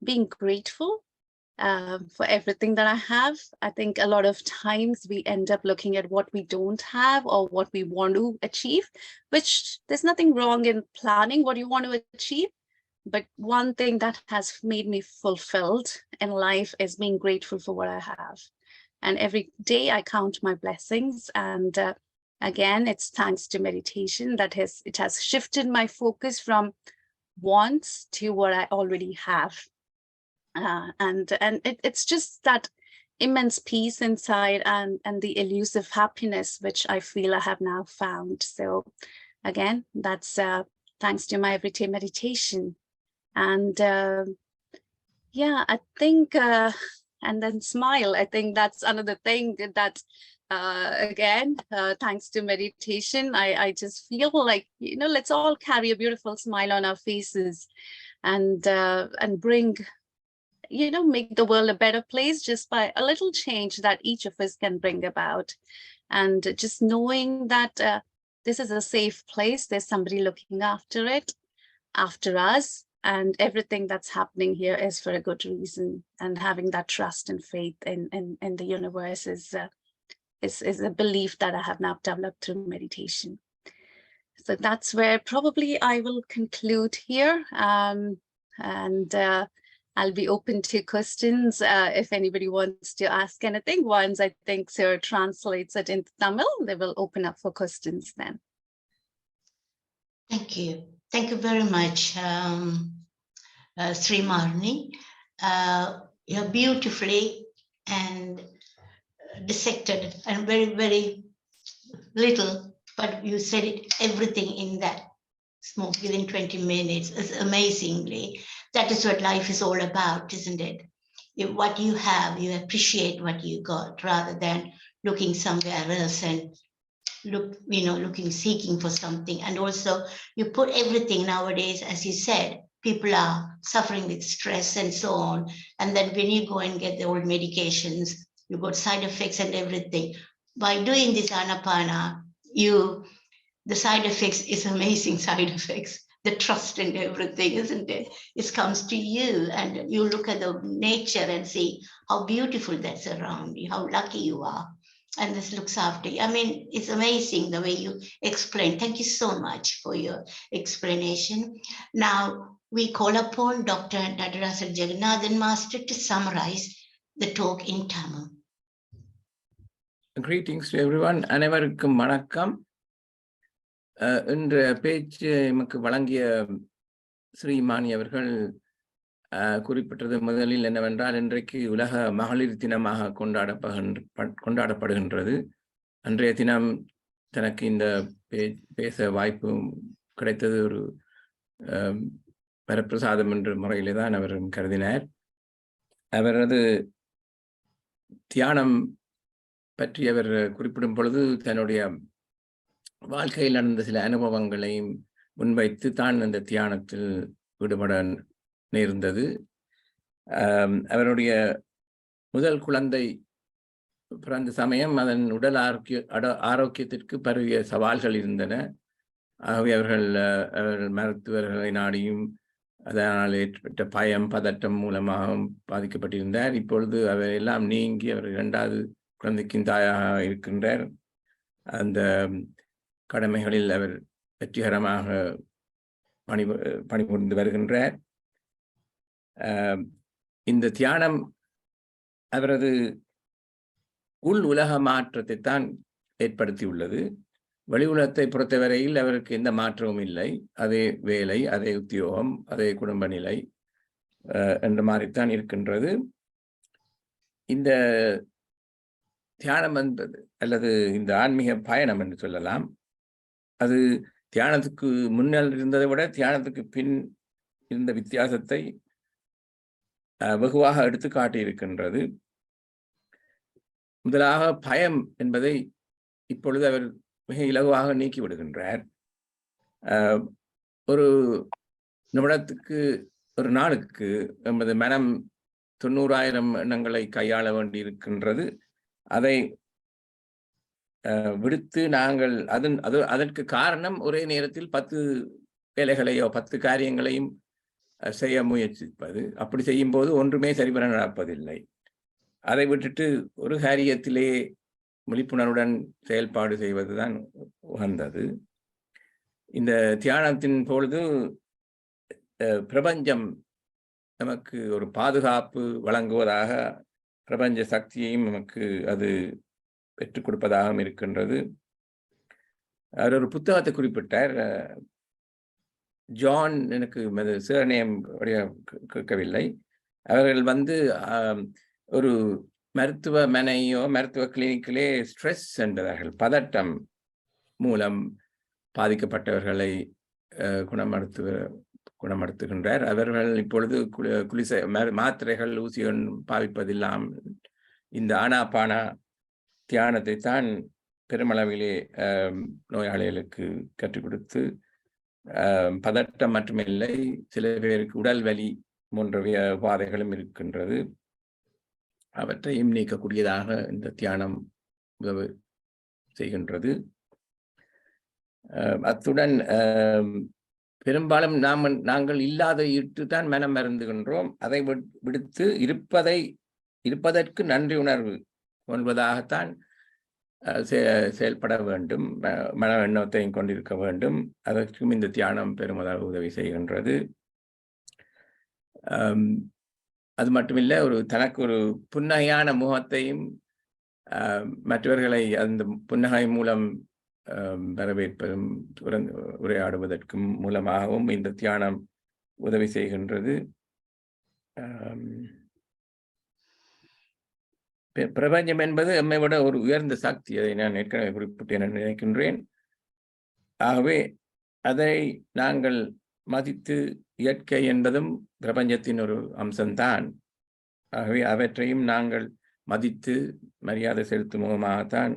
Speaker 3: being grateful for everything that I have. I think a lot of times we end up looking at what we don't have or what we want to achieve, which there's nothing wrong in planning what you want to achieve. But one thing that has made me fulfilled in life is being grateful for what I have. And every day I count my blessings. And again, it's thanks to meditation that it has shifted my focus from wants to what I already have. And it's just that immense peace inside and the elusive happiness, which I feel I have now found. So again, that's thanks to my everyday meditation. And I think, and then smile. I think that's another thing that, again, thanks to meditation, I just feel like, let's all carry a beautiful smile on our faces and bring, make the world a better place just by a little change that each of us can bring about. And just knowing that this is a safe place, there's somebody looking after it, after us, and everything that's happening here is for a good reason. And having that trust and faith in the universe is a belief that I have now developed through meditation. So that's where probably I will conclude here. And I'll be open to questions if anybody wants to ask anything. Once I think Sir translates it into Tamil, they will open up for questions then.
Speaker 2: Thank you. Thank you very much, Sree Marni. You're beautifully and dissected and very, very little, but you said it everything in that smoke within 20 minutes. It's amazingly. That is what life is all about, isn't it? What you have, you appreciate what you got rather than looking somewhere else and seeking for something. And also you put everything nowadays, as you said, people are suffering with stress and so on. And then when you go and get the old medications, you got side effects and everything. By doing this Anapana, the side effects is amazing side effects. The trust and everything, isn't it? It comes to you and you look at the nature and see how beautiful that's around you, how lucky you are. And this looks after you. I mean, it's amazing the way you explain. Thank you so much for your explanation. Now, we call upon Dr. Nadarasar Jagannathan Master to summarize the talk in Tamil.
Speaker 1: Greetings to everyone. அனைவருக்கும் வணக்கம். இன்று பேச்சு நமக்கு வழங்கிய ஸ்ரீ மானி அவர்கள் குறிப்பிட்டது முதலில் என்னவென்றால், இன்றைக்கு உலக மகளிர் தினமாக கொண்டாடப்படுகின்றது. அன்றைய தினம் தனக்கு இந்த பேச வாய்ப்பு கிடைத்தது ஒரு வரப்பிரசாதம் என்ற முறையிலே தான் அவர் கருதினார். அவரது தியானம் பற்றி அவர் குறிப்பிடும் பொழுது தன்னுடைய வாழ்க்கையில் நடந்த சில அனுபவங்களையும் முன்வைத்து தான் அந்த தியானத்தில் ஈடுபட நேர்ந்தது. அவருடைய முதல் குழந்தை பிறந்த சமயம் அதன் உடல் ஆரோக்கியத்திற்கு பரவிய சவால்கள் இருந்தன. ஆகவே அவர்கள் மருத்துவர்களை நாடியும் அதனால் ஏற்பட்ட பயம், பதட்டம் மூலமாகவும் பாதிக்கப்பட்டிருந்தார். இப்பொழுது அவையெல்லாம் நீங்கி அவர் இரண்டாவது குழந்தைக்கும் தாயாக இருக்கின்றார். அந்த கடமைகளில் அவர் வெற்றிகரமாக பணிபுரிந்து வருகின்றார். இந்த தியானம் அவரது உள் உலக மாற்றத்தை தான் ஏற்படுத்தியுள்ளது. வெளி உலகத்தை பொறுத்தவரையில் அவருக்கு எந்த மாற்றமும் இல்லை. அதே வேலை, அதே உத்தியோகம், அதே குடும்ப நிலை என்ற மாதிரித்தான் இருக்கின்றது. இந்த தியானம் என்பது அல்லது இந்த ஆன்மீக பயணம் என்று சொல்லலாம், அது தியானத்துக்கு முன்னால் இருந்ததை விட தியானத்துக்கு பின் இருந்த வித்தியாசத்தை வெகுவாக எடுத்து காட்டியிருக்கின்றது. முதலாக பயம் என்பதை இப்பொழுது அவர் மிக இலகுவாக நீக்கி விடுகின்றார். ஒரு நிமிடத்துக்கு, ஒரு நாளுக்கு நமது மனம் 90,000 எண்ணங்களை கையாள வேண்டி இருக்கின்றது. அதை விடுத்து நாங்கள் அதற்கு காரணம் ஒரே நேரத்தில் 10 வேலைகளையோ 10 காரியங்களையும் செய்ய முயற்சிப்பது. அப்படி செய்யும் போது ஒன்றுமே சரிவர நடப்பதில்லை. அதை விட்டுட்டு ஒரு காரியத்திலே விழிப்புணர்வுடன் செயல்பாடு செய்வதுதான் உகந்தது. இந்த தியானத்தின் பொழுது பிரபஞ்சம் நமக்கு ஒரு பாதுகாப்பு வழங்குவதாக, பிரபஞ்ச சக்தியையும் நமக்கு அது பெற்றுக் கொடுப்பதாகவும் இருக்கின்றது. அவர் ஒரு புத்தகத்தை குறிப்பிட்டார். ஜான், எனக்கு சிறநேயம் கேட்கவில்லை. அவர்கள் ஒரு மருத்துவமனையோ மருத்துவ கிளினிக்கிலே ஸ்ட்ரெஸ் என்பதார்கள், பதட்டம் மூலம் பாதிக்கப்பட்டவர்களை குணப்படுத்துகின்றார். அவர்கள் இப்பொழுது மாத்திரைகள், ஊசிகள் பாவிப்பதில்லாமல் இந்த ஆனாபானா தியானத்தை தான் பெருமளவிலே நோயாளிகளுக்கு கற்றுக் கொடுத்து, பதட்டம் மட்டுமில்லை, சில பேருக்கு உடல் வலி போன்ற உபாதைகளும் இருக்கின்றது. அவற்றையும் நீக்கக்கூடியதாக இந்த தியானம் உதவி செய்கின்றது. அத்துடன் பெரும்பாலும் நாங்கள் இல்லாத இட்டு தான் மனம் மருந்துகின்றோம். அதை விடுத்து இருப்பதற்கு நன்றி உணர்வு கொள்வதாகத்தான் செயல்பட வேண்டும். மன எண்ணத்தையும் கொண்டிருக்க வேண்டும். அதற்கும் இந்த தியானம் பெருமளவு உதவி செய்கின்றது. அது மட்டுமில்லை, தனக்கு ஒரு புன்னகையான முகத்தையும் மற்றவர்களை அந்த புன்னகை மூலம் வரவேற்பதும் உரையாடுவதற்கும் மூலமாகவும் இந்த தியானம் உதவி செய்கின்றது. பிரபஞ்சம் என்பது நம்மை விட ஒரு உயர்ந்த சக்தி. அதை நான் ஏற்கனவே குறிப்பிட்டு என நினைக்கின்றேன். ஆகவே அதை நாங்கள் மதித்து, இயற்கை என்பதும் பிரபஞ்சத்தின் ஒரு அம்சம்தான். ஆகவே அவற்றையும் நாங்கள் மதித்து மரியாதை செலுத்தும் முகமாகத்தான்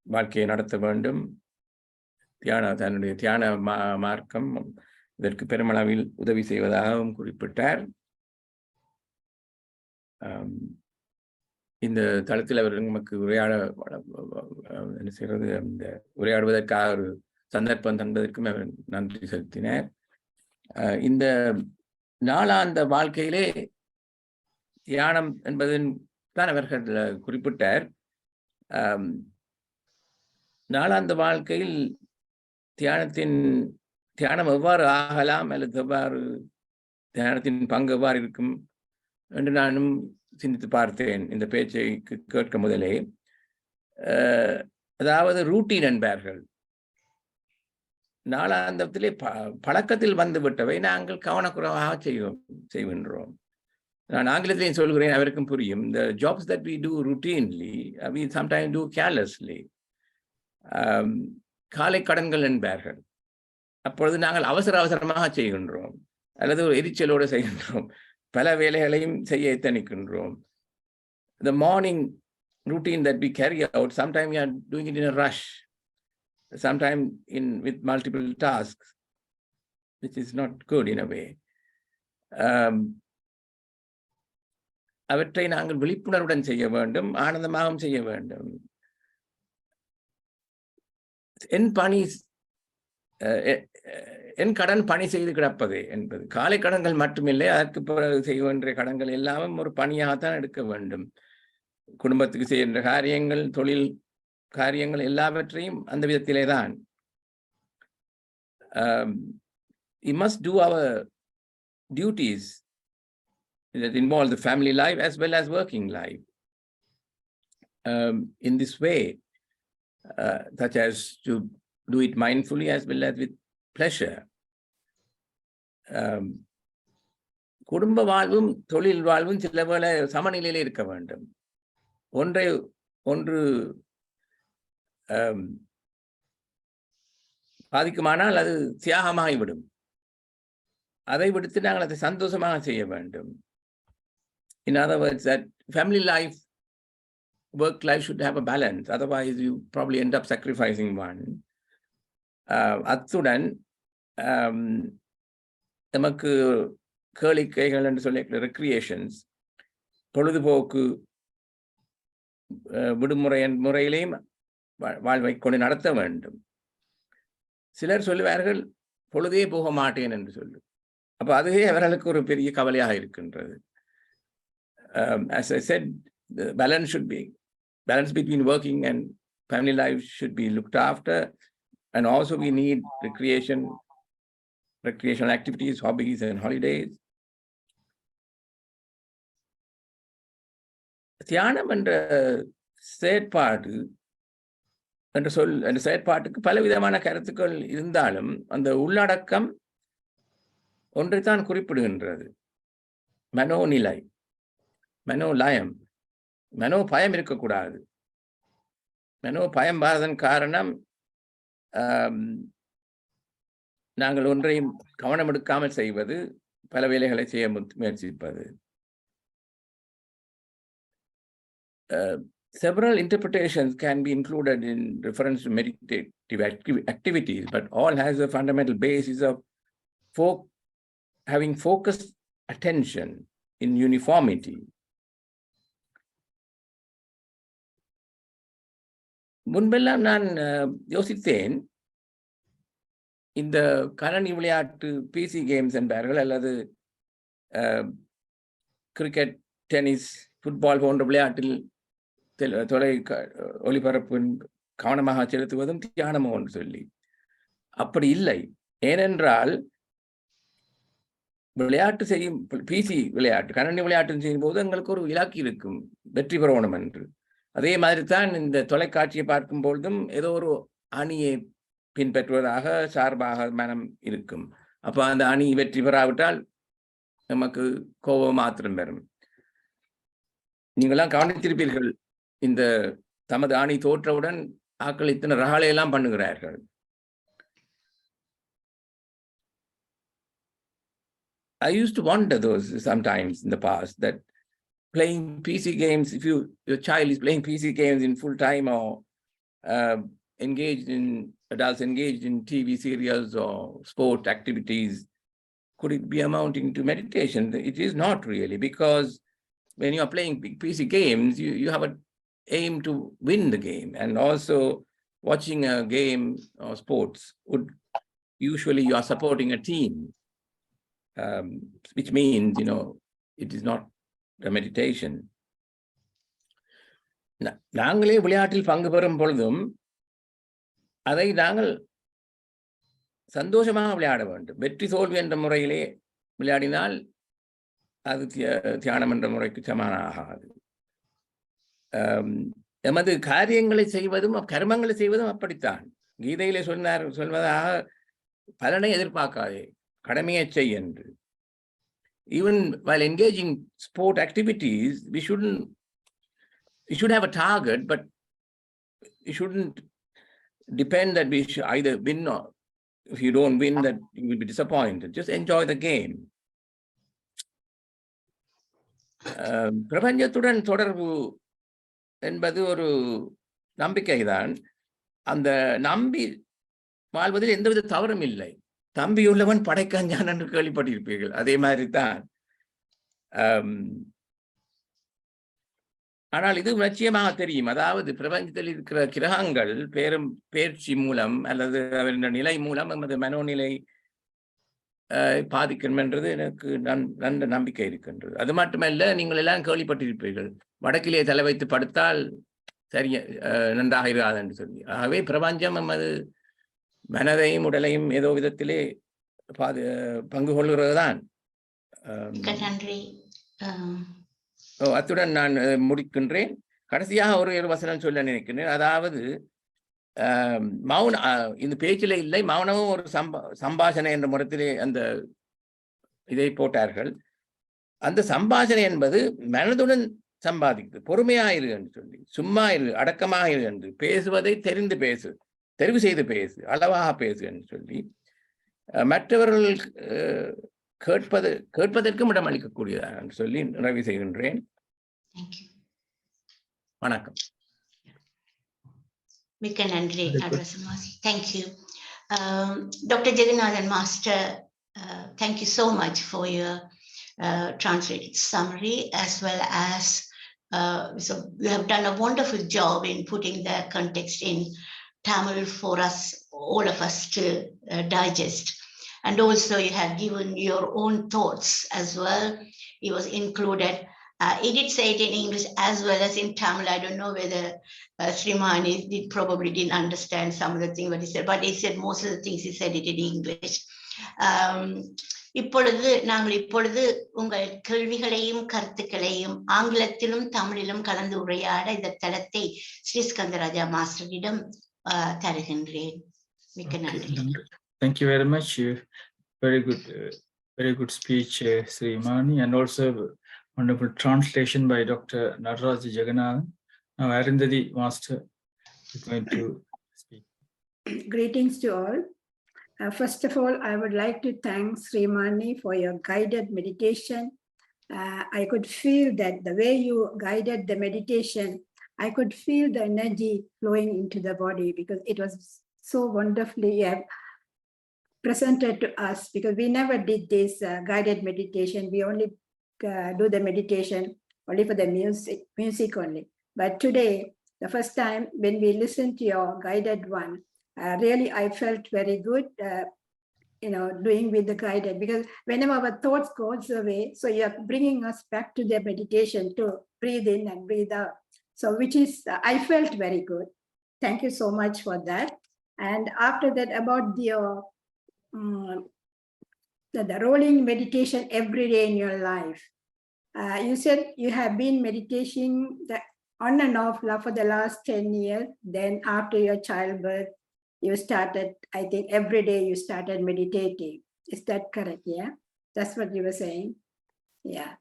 Speaker 1: வாழ்க்கையை நடத்த வேண்டும். தன்னுடைய தியான மார்க்கம் இதற்கு பெருமளவில் உதவி செய்வதாகவும் குறிப்பிட்டார். இந்த தளத்தில் அவர் நமக்கு உரையாடுவதற்காக ஒரு சந்தர்ப்பம் தந்ததற்கும் அவர் நன்றி செலுத்தினார். இந்த நாளாந்த வாழ்க்கையிலே தியானம் என்பதன் தான் அவர்கள் குறிப்பிட்டார். நாளாந்த வாழ்க்கையில் தியானத்தின் தியானம் எவ்வாறு ஆகலாம் அல்லது எவ்வாறு தியானத்தின் பங்கு எவ்வாறு இருக்கும் என்று நானும் சிந்தித்து பார்த்தேன் இந்த பேச்சை கேட்க முதலே. அதாவது ரூட்டீன் என்பார்கள். நாளாந்தத்திலே பழக்கத்தில் வந்து விட்டவை நாங்கள் கவனக்குறைவாக செய்கின்றோம். நான் ஆங்கிலத்திலையும் சொல்கிறேன், அவருக்கும் புரியும். The jobs that we do routinely, we sometimes do carelessly. காலை கடன்கள் என்பார்கள். அப்பொழுது நாங்கள் அவசரமாக செய்கின்றோம் அல்லது ஒரு எரிச்சலோடு செய்கின்றோம். பல வேலைகளையும் செய்ய எத்தனிக்கின்றோம். The morning routine that we carry out, sometimes we are doing it in a rush, sometimes with multiple tasks, which is not good in a way. அவற்றை நாங்கள் விழிப்புணர்வுடன் செய்ய வேண்டும், ஆனந்தமாகவும் செய்ய வேண்டும். என் கடன் பணி செய்து கிடப்பது என்பது காலை கடன்கள் மட்டுமில்லை, அதற்கு பிறகு செய்ய வேண்டிய கடன்கள் எல்லாமே ஒரு பணியாகத்தான் எடுக்க வேண்டும். குடும்பத்துக்கு செய்கின்ற காரியங்கள், தொழில் காரியங்கள் எல்லாவற்றையும் அந்த விதத்திலே தான். We must do our duties that involve the family life as well as working life in this way, such as to do it mindfully as well as with pleasure. குடும்ப வாழ்வும் தொழில் வாழ்வும் சில வேளை சமநிலையிலே இருக்க வேண்டும். ஒன்று பாதிக்குமானால் அது தியாகமாகிவிடும். அதை விடுத்து நாங்கள் அதை சந்தோஷமாக செய்ய வேண்டும். In other words, that family life, work life should have a balance. Otherwise, you probably end up sacrificing one. அத்துடன் நமக்கு கேளிக்கைகள் என்று சொல்லி ரெக்ரியேஷன்ஸ், பொழுதுபோக்கு விடுமுறை முறையிலேயும் வாழ்வை கொண்டு நடத்த வேண்டும். சிலர் சொல்லுவார்கள், பொழுதே போக மாட்டேன் என்று சொல்லு. அப்போ அதுவே அவர்களுக்கு ஒரு பெரிய கவலையாக இருக்கின்றது. As I said, the balance between working and family life should be looked after, and also we need recreational activities, hobbies and holidays. தியானம் என்ற செயற்பாடு என்ற அந்த செயற்பாட்டுக்கு பலவிதமான கருத்துக்கள் இருந்தாலும் அந்த உள்ளடக்கம் ஒன்றைத்தான் குறிப்பிடுகின்றது. மனோநிலை, மனோலயம். மனோ பயம் இருக்கக்கூடாது. மனோ பயம் வரதன் காரணம் நாங்கள் ஒன்றையும் கவனம் எடுக்காமல் செய்வது, பல வேலைகளை செய்ய முயற்சிப்பது. Several interpretations can be included in reference to meditative activities, but all has a fundamental basis of having focused attention in uniformity. முன்பெல்லாம் நான் யோசித்தேன், இந்த கணனி விளையாட்டு பிசி கேம்ஸ் என்பார்கள் அல்லது கிரிக்கெட், டென்னிஸ், ஃபுட்பால் போன்ற விளையாட்டில் ஒளிபரப்பின் கவனமாக செலுத்துவதும் தியானமோ என்று சொல்லி. அப்படி இல்லை. ஏனென்றால் விளையாட்டு செய்யும் பிசி விளையாட்டு, கணனி விளையாட்டு செய்யும் போது எங்களுக்கு ஒரு இலக்கு இருக்கும், வெற்றி பெறணும் என்று. அதே மாதிரி தான் இந்த தொலைக்காட்சியை பார்க்கும் பொழுதும் ஏதோ ஒரு அணியை பின்பற்றுவதாக சார்பாக மனம் இருக்கும். அப்போ அந்த அணி வெற்றி பெறாவிட்டால் நமக்கு கோபம் மாத்திரம் வரும். நீங்களாம் கவனித்திருப்பீர்கள், இந்த தமது அணி தோற்றவுடன் ஆக்கள் இத்தனை ரகாலையெல்லாம் பண்ணுகிறார்கள். I used to wonder those sometimes in the past, that playing PC games, if your child is playing PC games in full time or adults engaged in TV serials or sport activities, could it be amounting to meditation? It is not really, because when you are playing PC games, you have an aim to win the game, and also watching a game or sports usually you are supporting a team, which means, it is not a meditation. நாங்களே விளையாட்டில் பங்கு பெறும் பொழுதும் அதை நாங்கள் சந்தோஷமாக விளையாட வேண்டும். வெற்றி தோல்வி என்ற முறையிலே விளையாடினால் அது தியானம் என்ற முறைக்கு சமானாகாது. எமது காரியங்களை செய்வதும் கர்மங்களை செய்வதும் அப்படித்தான். கீதையிலே சொல்வதாக பலனை எதிர்பார்க்காதே, கடமையை செய் என்று. Even while engaging sport activities, we should have a target, but we shouldn't depend that we should either win or if you don't win that you will be disappointed. Just enjoy the game. பிரபஞ்சத்துடன் தொடர்பு என்பது ஒரு நம்பிக்கைதான். அந்த நம்பி வாழ்வதில் எந்தவித தவறும் இல்லை. தம்பியுள்ளவன் படைக்கஞ்சான் என்று கேள்விப்பட்டிருப்பீர்கள். அதே மாதிரி தான். ஆனால் இது நிச்சயமாக தெரியும். அதாவது பிரபஞ்சத்தில் இருக்கிற கிரகங்கள் பேர்ச்சி மூலம் அல்லது அவரின் நிலை மூலம் நமது மனோநிலை பாதிக்கும் என்றது எனக்கு நல்ல நம்பிக்கை இருக்கின்றது. அது மட்டுமல்ல, நீங்கள் எல்லாம் கேள்விப்பட்டிருப்பீர்கள், வடக்கிலே தலை வைத்து படுத்தால் சரிய நன்றாக இராது என்று சொல்லி. ஆகவே பிரபஞ்சம் நமது மனதையும் உடலையும் ஏதோ விதத்திலே பங்கு கொள்கிறது தான். அத்துடன் நான் முடிக்கின்றேன். கடைசியாக ஒரு வசனம் சொல்ல நினைக்கின்றேன். அதாவது இந்த பேச்சில இல்லை, மௌனமும் ஒரு சம்பாஷணை என்ற முறையிலே அந்த இதை போட்டார்கள். அந்த சம்பாஷணை என்பது மனதுடன் சம்பாதிக்குது. பொறுமையாயிரு என்று சொல்லி, சும்மா இரு, அடக்கமாயிரு என்று, பேசுவதை தெரிவு செய்து பேசு, அளவாக பேசு என்று சொல்லி, மற்றவர்கள் கேட்பதற்கும் இடம் அளிக்கக்கூடியதா என்று சொல்லி நிறைவு செய்கின்றேன். வணக்கம்.
Speaker 2: மிக்க நன்றி Natarajan master. Thank you. Dr. Jagannathan Master, thank you so much for your translated summary, as well as so you have done a wonderful job in putting the context in Tamil for us, all of us to digest. And also you have given your own thoughts as well. It was included. He did say it in English as well as in Tamil. I don't know whether Sree Marni probably didn't understand some of the things what he said, but he said most of the things he said it in English. நாங்கள் இப்பொழுது உங்கள் கேள்விகளையும் கருத்துக்களையும் ஆங்கிலத்திலும் தமிழிலும் கலந்து உரையாட இந்த தளத்தை ஸ்ரீ ஸ்கந்தராஜா மாஸ்டரிடம் தருகின்றேன். மிக்க நன்றி.
Speaker 4: Thank you very much. Very good speech, Sree Marni, and also wonderful translation by Dr. Nadaraj Jagannathan. Now, Arindhati Master is going to speak.
Speaker 5: Greetings to all. First of all, I would like to thank Sree Marni for your guided meditation. I could feel that the way you guided the meditation, I could feel the energy flowing into the body, because it was so wonderfully presented to us, because we never did this guided meditation. We only do the meditation only for the music only. But today, the first time when we listened to your guided one, really I felt very good, doing with the guided, because whenever our thoughts goes away, so you're bringing us back to the meditation to breathe in and breathe out. So which is, I felt very good. Thank you so much for that. And after that, about the rolling meditation every day in your life. You said you have been meditating on and off for the last 10 years. Then after your childbirth, you started, I think every day you started meditating. Is that correct? Yeah, that's what you were saying. Yeah.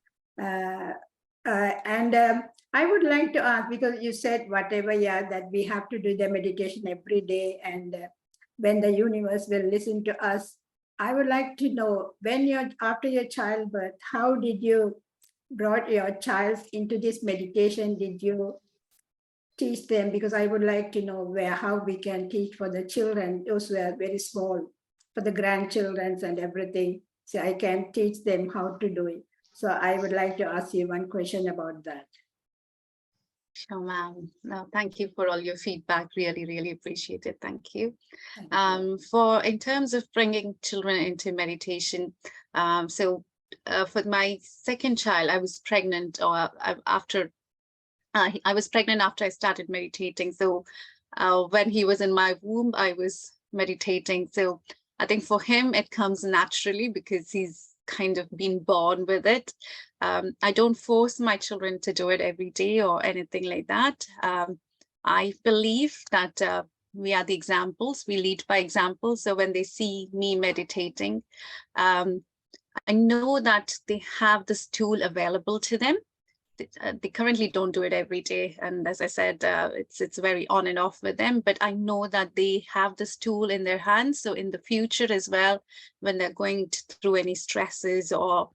Speaker 5: And I would like to ask, because you said whatever, that we have to do the meditation every day, and when the universe will listen to us. I would like to know, after your childbirth, how did you brought your child into this meditation? Did you teach them? Because I would like to know how we can teach for the children, those who are very small, for the grandchildren and everything. So I can teach them how to do it. So I would like to ask you one question about that.
Speaker 3: Sure, ma'am. No, thank you for all your feedback. Really appreciate it. Thank you. In terms of bringing children into meditation, for my second child, I was pregnant, I was pregnant after I started meditating. So when he was in my womb, I was meditating. So I think for him, it comes naturally because he's kind of been born with it. I don't force my children to do it every day or anything like that. I believe that we are the examples, we lead by example. So when they see me meditating, I know that they have this tool available to them. They currently don't do it every day. And as I said, it's very on and off with them, but I know that they have this tool in their hands. So in the future as well, when they're going through any stresses or,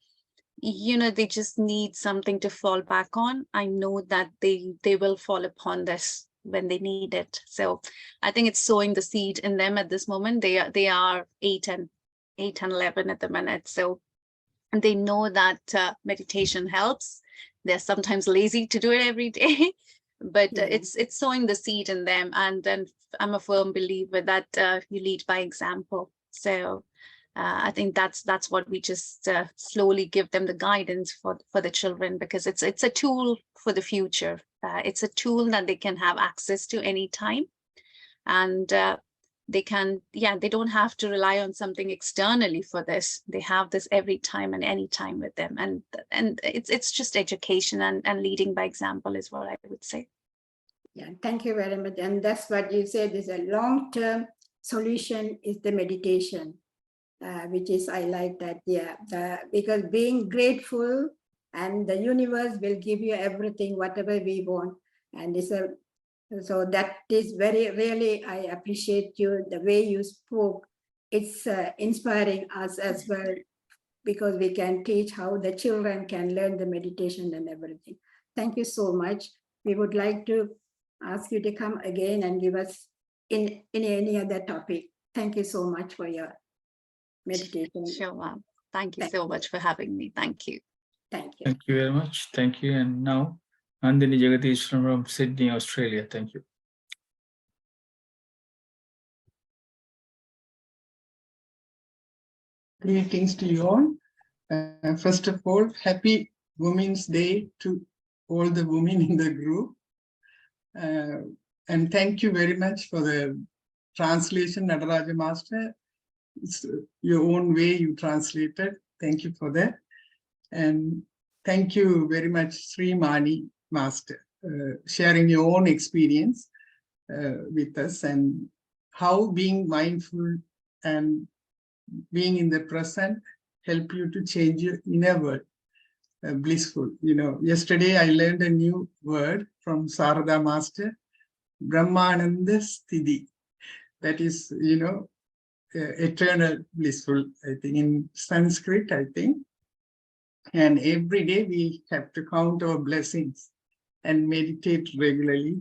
Speaker 3: you know, they just need something to fall back on, I know that they will fall upon this when they need it. So I think it's sowing the seed in them at this moment. They are 8 and 11 at the minute. So and they know that meditation helps. They're sometimes lazy to do it every day, but it's sowing the seed in them. And then I'm a firm believer that you lead by example. So I think that's what we just slowly give them the guidance for the children, because it's a tool for the future. It's a tool that they can have access to anytime. And they can, they don't have to rely on something externally for this. They have this every time and any time with them. And it's just education and leading by example is what I would say.
Speaker 5: Yeah, thank you very much. And that's what you said is a long-term solution is the meditation, which is, I like that, because being grateful and the universe will give you everything, whatever we want. And it's so that is really, I appreciate you, the way you spoke. It's inspiring us as well, because we can teach how the children can learn the meditation and everything. Thank you so much. We would like to ask you to come again and give us in any other topic. Thank you so much for your meditation.
Speaker 3: Sure, ma'am. Thank you so much for having me. Thank you.
Speaker 5: Thank you.
Speaker 4: Thank you very much. Thank you. And now, Andini Jagadish from Sydney, Australia. Thank you.
Speaker 6: Greetings to you all. First of all, happy Women's Day to all the women in the group. And thank you very much for the translation, Nataraja Master. It's your own way you translated. Thank you for that. And thank you very much, Sree Marni Master, sharing your own experience with us and how being mindful and being in the present help you to change your inner world, blissful. You know, yesterday I learned a new word from Sarada Master, Brahmananda Sthiti. That is, you know, eternal blissful, I think, in Sanskrit, I think. And every day we have to count our blessings and meditate regularly.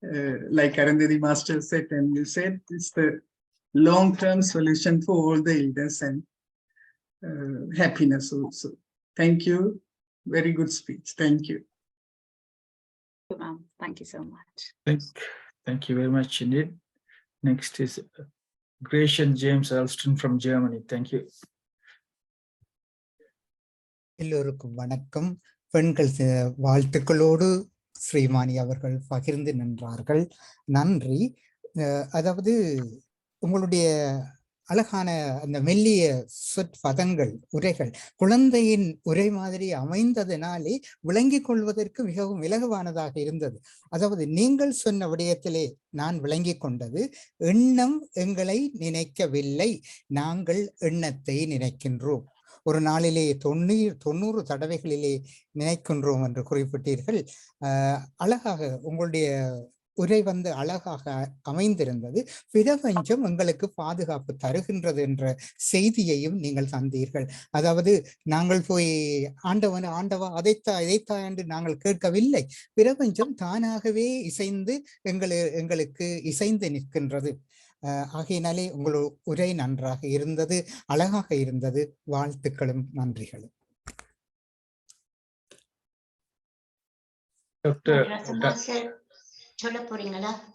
Speaker 6: Like Arundhati Master said, and you said, it's the long-term solution for all the illness and happiness also. Thank you. Very good speech. Thank you.
Speaker 3: Thank you so much.
Speaker 4: Thank you very much indeed. Next is Gratian James Alston from Germany. Thank you.
Speaker 7: எல்லோருக்கும் வணக்கம். பெண்கள் வாழ்த்துக்களோடு ஸ்ரீமானி அவர்கள் பகிர்ந்து நின்றார்கள். நன்றி. அதாவது உங்களுடைய அழகான அந்த மெல்லிய சொற்பதங்கள், உரைகள் குழந்தையின் உரை மாதிரி அமைந்ததினாலே விளங்கிக் கொள்வதற்கு மிகவும் இலகுவானதாக இருந்தது. அதாவது நீங்கள் சொன்ன விடயத்திலே நான் விளங்கிக் கொண்டது, எண்ணம் எங்களை நினைக்கவில்லை, நாங்கள் எண்ணத்தை நினைக்கின்றோம். ஒரு நாளிலே 90 தடவைகளிலே நினைக்கின்றோம் என்று குறிப்பிட்டீர்கள். அழகாக உங்களுடைய உரை அழகாக அமைந்திருந்தது. பிரபஞ்சம் எங்களுக்கு பாதுகாப்பு தருகின்றது என்ற செய்தியையும் நீங்கள் தந்தீர்கள். அதாவது நாங்கள் போய் ஆண்டவா அதைத்தா என்று நாங்கள் கேட்கவில்லை. பிரபஞ்சம் தானாகவே இசைந்து எங்களுக்கு இசைந்து நிற்கின்றது. ஆகையினாலே உங்கள் உரை நன்றாக இருந்தது, அழகாக இருந்தது. வாழ்த்துக்களும் நன்றிகளும்.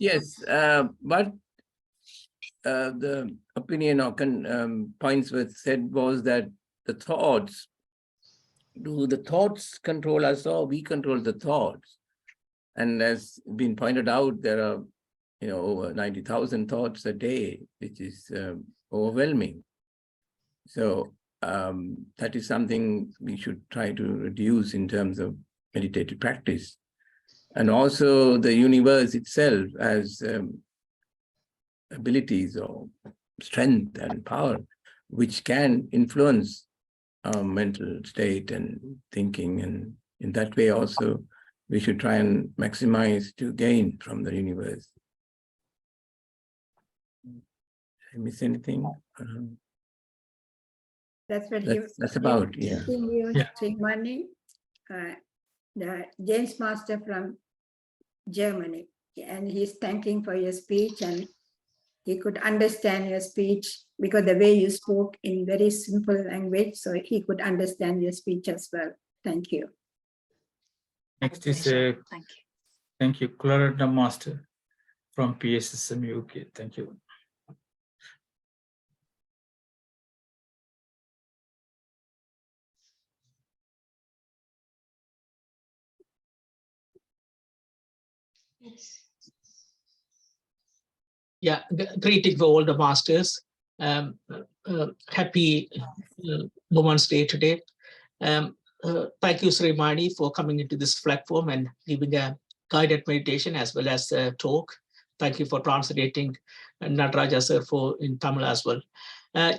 Speaker 1: Yes, but the opinion or points was said was that the thoughts, do the thoughts control us or we control the thoughts? And as been pointed out, there are over 90,000 thoughts a day, which is overwhelming. So that is something we should try to reduce in terms of meditative practice. And also the universe itself has abilities or strength and power, which can influence our mental state and thinking. And in that way also, we should try and maximize to gain from the universe. Did I miss anything?
Speaker 5: That's what
Speaker 1: That's about, yeah.
Speaker 4: Yeah.
Speaker 5: Sree Marni, the James Master from Germany, and he's thanking for your speech, and he could understand your speech because the way you spoke in very simple language, so he could understand your speech as well. Thank you.
Speaker 4: Next
Speaker 3: My
Speaker 4: is
Speaker 3: pleasure. Thank you.
Speaker 4: thank you, Claretta Master from PSSM UK. Thank you.
Speaker 2: Yes.
Speaker 8: Yeah, greeting for all the masters. Happy Women's Day today. Thank you, Sree Marni, for coming into this platform and giving a guided meditation as well as a talk. Thank you for translating Nataraja sir in Tamil as well.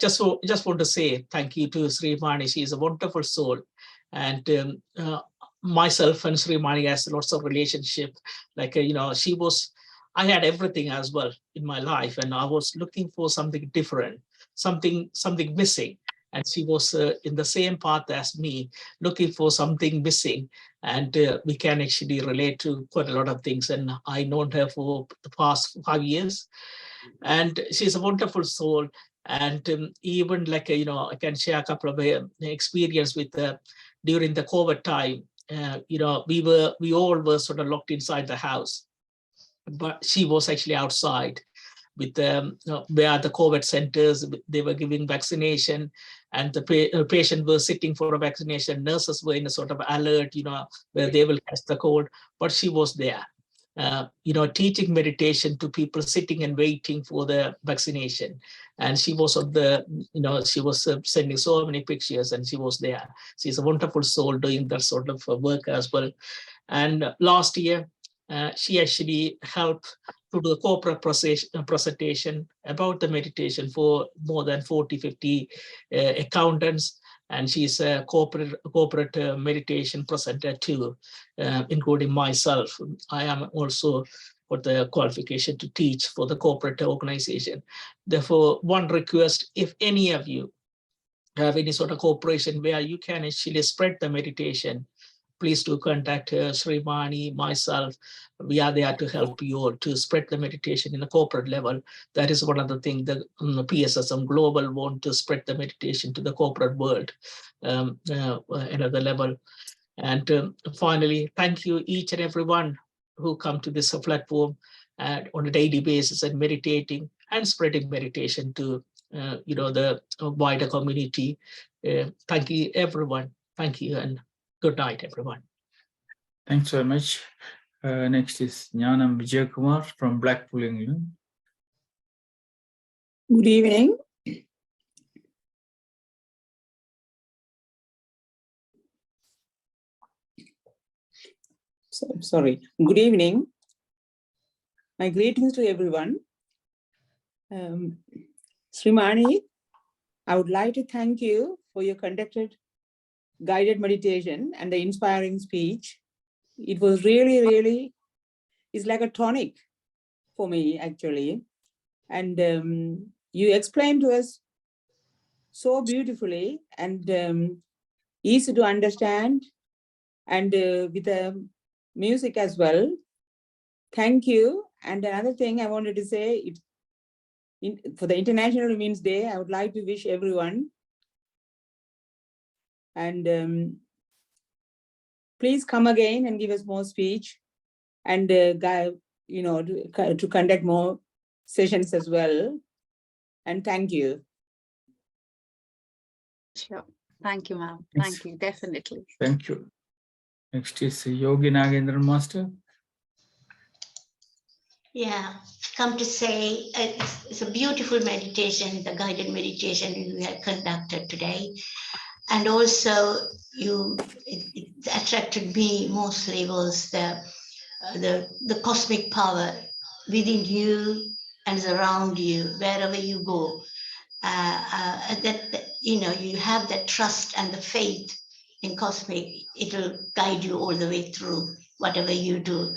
Speaker 8: Just want to say thank you to Sree Marni. She is a wonderful soul, and myself and Sree Marni has lots of relationship. Like I had everything as well in my life, and I was looking for something different, something missing. And she was in the same path as me, looking for something missing. And we can actually relate to quite a lot of things. And I known her for the past 5 years. And she's a wonderful soul. And even I can share a couple of experience with her during the COVID time. We all were sort of locked inside the house, but she was actually outside with where the COVID centers, they were giving vaccination, and the patient was sitting for a vaccination. Nurses were in a sort of alert, where they will catch the cold, but she was there, teaching meditation to people sitting and waiting for the vaccination. And she was she was sending so many pictures, and she was there. She's a wonderful soul doing that sort of work as well. And last year, she actually helped to do a corporate presentation about the meditation for more than 40-50 accountants. And she's a corporate meditation presenter too, including myself. I am also got the qualification to teach for the corporate organization. Therefore, one request, if any of you have any sort of corporation where you can actually spread the meditation, please do contact Sree Marni, myself. We are there to help you all to spread the meditation in a corporate level. That is one of the things that PSSM Global want to spread the meditation to the corporate world, another level. And finally, thank you each and everyone who come to this platform on a daily basis and meditating and spreading meditation to the wider community. Thank you, everyone. Thank you, and good night, everyone.
Speaker 4: Thanks very much. Next is Jnanam Vijayakumar from Blackpool, England.
Speaker 9: Good evening. Sorry. Good evening. My greetings to everyone. Sree Marni, I would like to thank you for your conducted guided meditation and the inspiring speech. It was really, it's like a tonic for me, actually. And you explained to us so beautifully and easy to understand, and with the music as well. Thank you. And another thing I wanted to say, for the International Women's Day, I would like to wish everyone, and please come again and give us more speech, and to conduct more sessions as well. And thank you.
Speaker 3: Sure. Thank you, ma'am.
Speaker 4: Yes.
Speaker 3: Thank you. Definitely.
Speaker 4: Thank you. Next is Yogi Nagendran Master.
Speaker 2: Yeah, come to say it's a beautiful meditation, the guided meditation we had conducted today. And also it attracted me mostly was the cosmic power within you and around you, wherever you go. That you know, you have that trust and the faith in cosmic, it'll guide you all the way through whatever you do.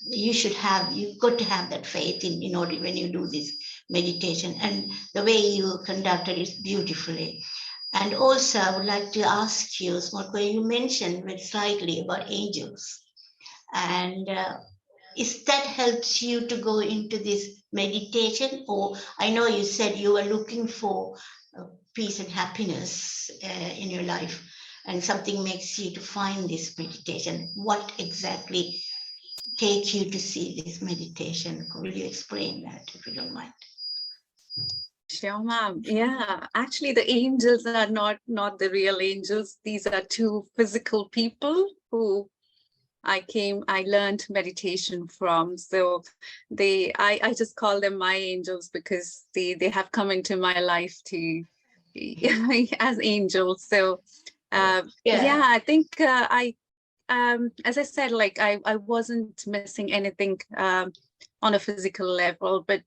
Speaker 2: You've got to have that faith in order when you do this meditation, and the way you conducted it beautifully. And also I would like to ask you, Smolko, you mentioned very slightly about angels, and is that helps you to go into this meditation? Or I know you said you were looking for peace and happiness in your life, and something makes you to find this meditation. What exactly takes you to see this meditation? Will you explain that, if you don't mind?
Speaker 3: Sure, ma'am. Yeah, actually, the angels are not the real angels. These are two physical people who I learned meditation from. So I just call them my angels because they have come into my life to as angels. So yeah, I think as I said, like I wasn't missing anything on a physical level, but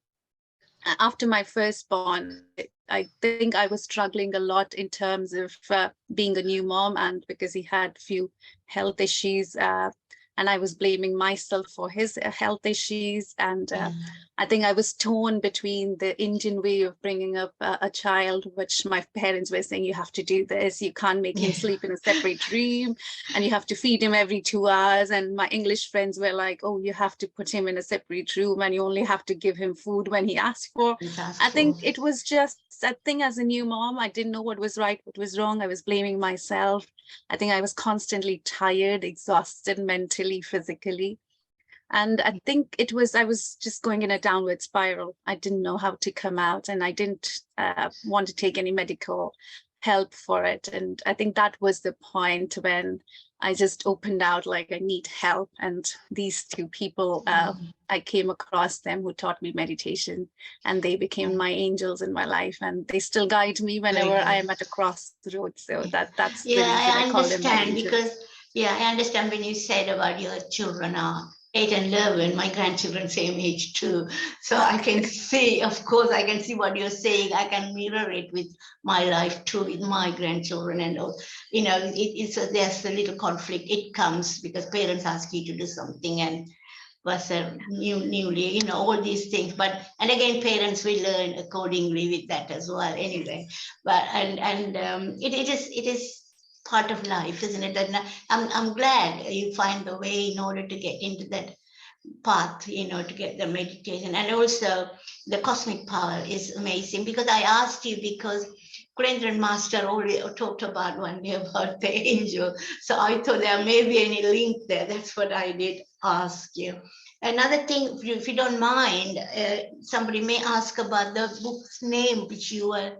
Speaker 3: after my firstborn, I think I was struggling a lot in terms of being a new mom, and because he had few health issues, and I was blaming myself for his health issues. And I think I was torn between the Indian way of bringing up a child, which my parents were saying, you have to do this, you can't make him sleep in a separate room, and you have to feed him every 2 hours. And my English friends were like, oh, you have to put him in a separate room, and you only have to give him food when he asks for. I think it was just that thing as a new mom. I didn't know what was right, what was wrong. I was blaming myself. I think I was constantly tired, exhausted mentally, physically. And I think I was just going in a downward spiral. I didn't know how to come out, and I didn't want to take any medical help for it. And I think that was the point when I just opened out, like, I need help. And these two people, I came across them who taught me meditation, and they became my angels in my life, and they still guide me whenever I am at a crossroads. So that's the reason I call them my angels.
Speaker 2: Because I understand when you said about your children are 8 and 11, my grandchildren same age too. So I can see, of course, I can see what you're saying. I can mirror it with my life too, with my grandchildren. And, you know, there's a little conflict. It comes because parents ask you to do something, and was newly, you know, all these things. But, and again, parents will learn accordingly with that as well anyway. But, it is part of life, isn't it? And I'm glad you find the way in order to get into that path, you know, to get the meditation. And also the cosmic power is amazing, because I asked you because Kulendran Master already talked about one day about the angel. So I thought there may be any link there. That's what I did ask you. Another thing, if you don't mind, somebody may ask about the book's name which you are